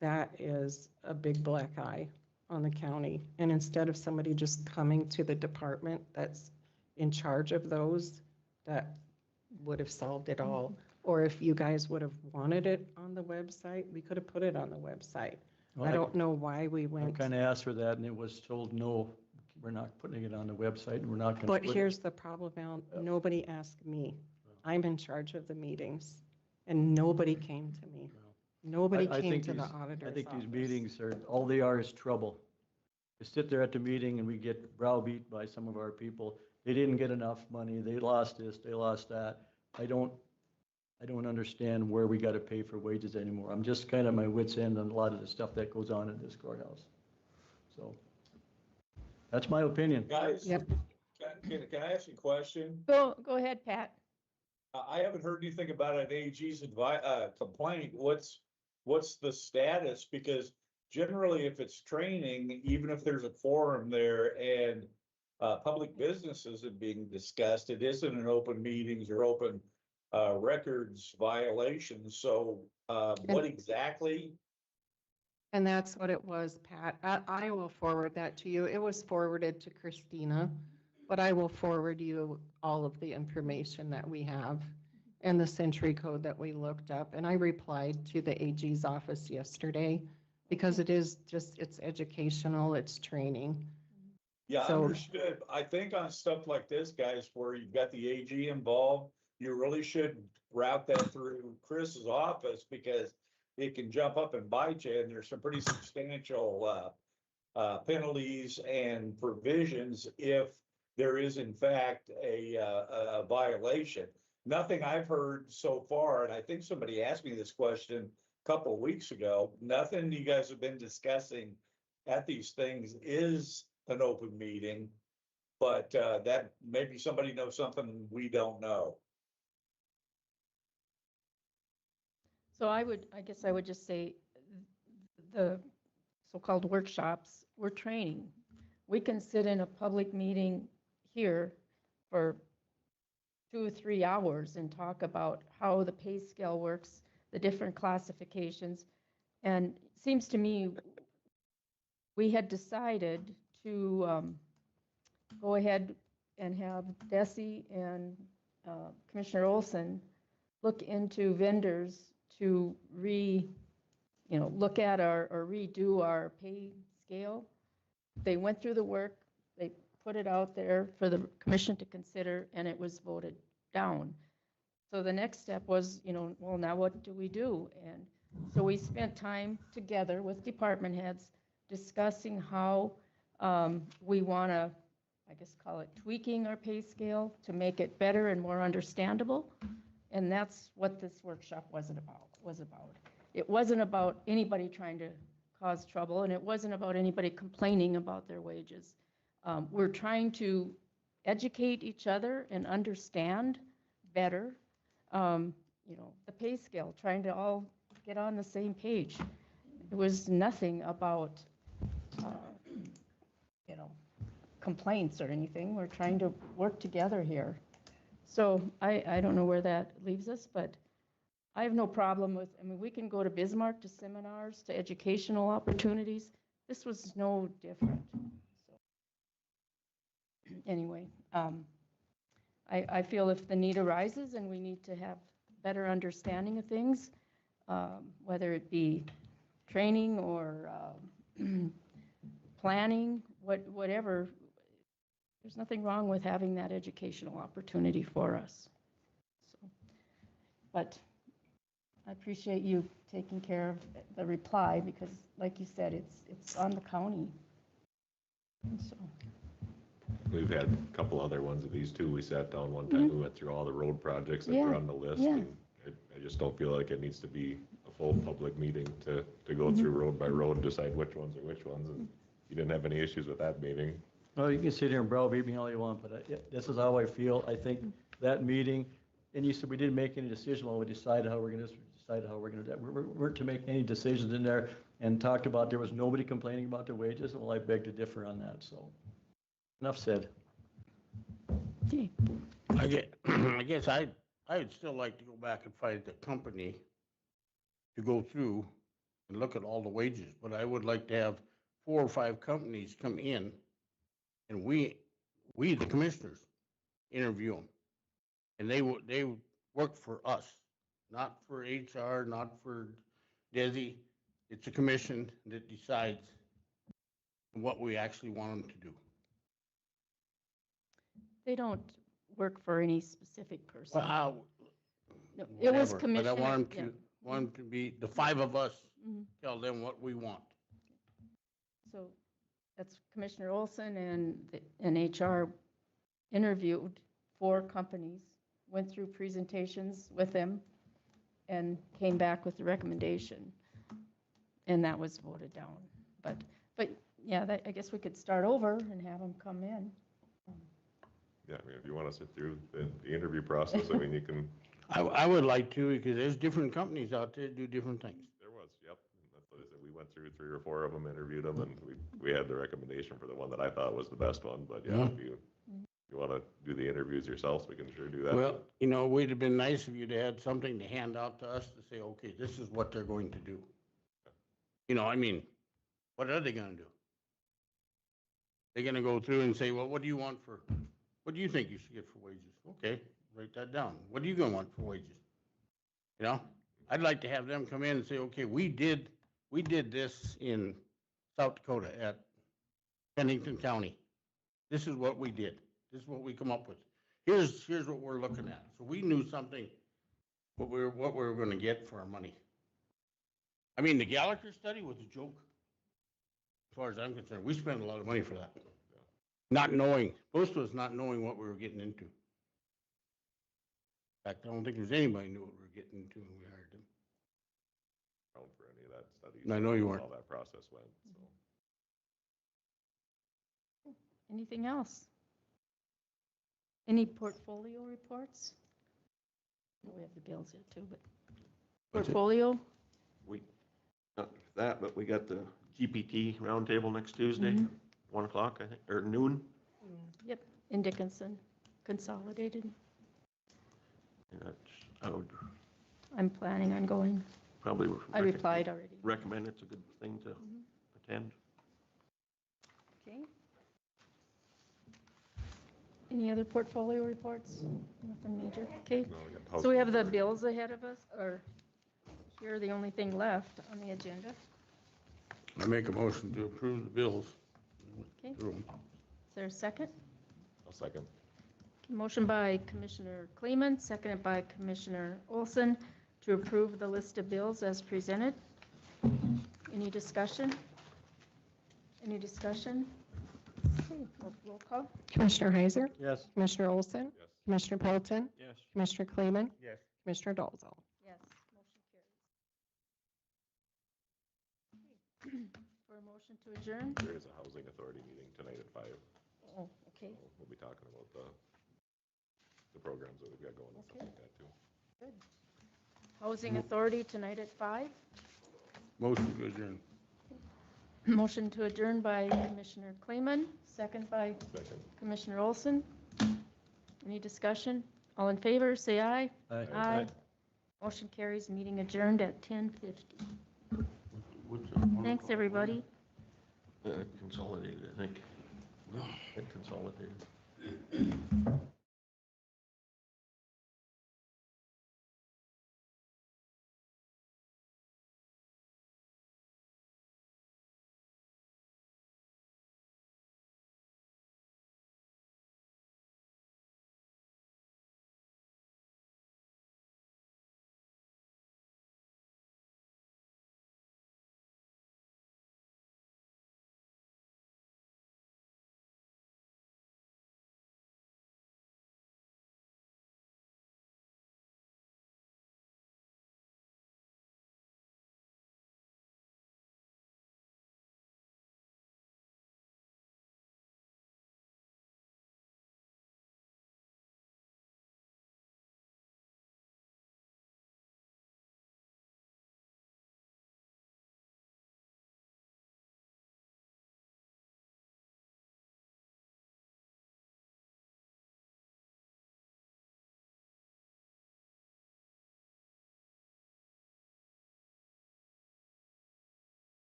that is a big black eye on the county. And instead of somebody just coming to the department that's in charge of those, that would have solved it all. Or if you guys would have wanted it on the website, we could have put it on the website. Well, I don't know why we went. I kind of asked for that, and it was told, no, we're not putting it on the website, and we're not going to. But here's the problem, Al. Nobody asked me. I'm in charge of the meetings, and nobody came to me. Nobody came to the auditor's office. I think these meetings all they are is trouble. We sit there at the meeting and we get browbeat by some of our people. They didn't get enough money. They lost this, they lost that. I don't understand where we got to pay for wages anymore. I'm just kind of my wit's end on a lot of the stuff that goes on in this courthouse. So that's my opinion. Guys, Yep. can I ask you a question? Go ahead, Pat. I haven't heard anything about an AG's complaint. What's the status? Because generally, if it's training, even if there's a forum there and public business isn't being discussed, it isn't an open meetings or open records violation. So what exactly? And that's what it was, Pat. I will forward that to you. It was forwarded to Christina, but I will forward you all of the information that we have and the Century Code that we looked up. And I replied to the AG's office yesterday, because it is just, it's educational, it's training. Yeah, So- understood. I think on stuff like this, guys, where you've got the AG involved, you really should route that through Chris's office, because it can jump up and bite you, and there's some pretty substantial penalties and provisions if there is in fact a violation. Nothing I've heard so far, and I think somebody asked me this question a couple of weeks ago, nothing you guys have been discussing at these things is an open meeting, but that maybe somebody knows something we don't know. So I guess I would just say the so-called workshops, we're training. We can sit in a public meeting here for 2 or 3 hours and talk about how the pay scale works, the different classifications. And it seems to me we had decided to go ahead and have Desi and Commissioner Olson look into vendors to look at or redo our pay scale. They went through the work, they put it out there for the commission to consider, and it was voted down. So the next step was, well, now what do we do? And so we spent time together with department heads discussing how we want to, I guess, call it tweaking our pay scale to make it better and more understandable. And that's what this workshop was about. It wasn't about anybody trying to cause trouble, and it wasn't about anybody complaining about their wages. We're trying to educate each other and understand better, the pay scale, trying to all get on the same page. It was nothing about, complaints or anything. We're trying to work together here. So I don't know where that leaves us, but I have no problem with, we can go to Bismarck to seminars, to educational opportunities. This was no different. So anyway, I feel if the need arises and we need to have better understanding of things, whether it be training or planning, whatever, there's nothing wrong with having that educational opportunity for us. So, but I appreciate you taking care of the reply because, like you said, it's on the county. And so. We've had a couple other ones of these too. We sat down one time, we went through all the road projects that were on the list. Yeah. And I just don't feel like it needs to be a full public meeting to go through road by road, decide which ones are which ones. And you didn't have any issues with that meeting. Well, you can sit here and browbeat me all you want, but this is how I feel. I think that meeting, and you said we didn't make any decision when we decided how we're going to decide how we're going to do it. We weren't to make any decisions in there and talked about there was nobody complaining about their wages. Well, I beg to differ on that. So enough said. Okay. I guess I'd still like to go back and find the company to go through and look at all the wages, but I would like to have 4 or 5 companies come in and we, the commissioners, interview them. And they work for us, not for HR, not for Desi. It's a commission that decides what we actually want them to do. They don't work for any specific person. Well, No, it was whatever, commissioner. but I want them to be, the 5 of us, Mhm. tell them what we want. So that's Commissioner Olson and HR interviewed 4 companies, went through presentations with them, and came back with the recommendation. And that was voted down. But yeah, I guess we could start over and have them come in. Yeah, I mean, if you want to sit through the interview process, I mean, you can. I would like to, because there's different companies out there that do different things. There was, yep. That's what I said. We went through 3 or 4 of them, interviewed them, and we had the recommendation for the one that I thought was the best one. But yeah, if you want to do the interviews yourselves, we can sure do that. Well, it would have been nice if you'd had something to hand out to us to say, okay, this is what they're going to do. What are they gonna do? They're gonna go through and say, well, what do you think you should get for wages? Okay, write that down. What are you gonna want for wages? I'd like to have them come in and say, okay, we did this in South Dakota at Pennington County. This is what we did. This is what we come up with. Here's what we're looking at. So we knew something, what we were gonna get for our money. The Gallagher study was a joke. As far as I'm concerned, we spent a lot of money for that. Not knowing, most of us not knowing what we were getting into. In fact, I don't think there's anybody knew what we were getting into when we hired them. For any of that study. I know you weren't. How that process went. So. Anything else? Any portfolio reports? We have the bills yet too, but. portfolio. We, not that, but we got the GPT roundtable next Tuesday, Mhm. 1 o'clock, I think, or noon. Yep, in Dickinson, consolidated. And that's, I would I'm planning on going. probably. I replied already. Recommend it's a good thing to attend. Okay. Any other portfolio reports? Nothing major. Okay. No, we got So we have the bills ahead of us, or here, the only thing left on the agenda. I make a motion to approve the bills. Okay. Through 'em. Is there a second? I'll second. Motion by Commissioner Kleeman, seconded by Commissioner Olson to approve the list of bills as presented. Any discussion? Any discussion? Okay, roll call. Commissioner Heiser? Yes. Commissioner Olson? Yes. Commissioner Pelton? Yes. Commissioner Kleeman? Yes. Commissioner Dolzall? Yes, motion carries. For a motion to adjourn? There is a housing authority meeting tonight at 5. Oh, okay, So we'll be talking about the programs that we've got going and stuff Okay. like that too. good. Housing Authority tonight at 5. Motion to adjourn. Motion to adjourn by Commissioner Kleeman, second by Second. Commissioner Olson. Any discussion? All in favor, say aye. Aye. Aye. Motion carries, meeting adjourned at 10:50. What's that, 1 Thanks, o'clock? everybody. Consolidated, I think. Consolidated.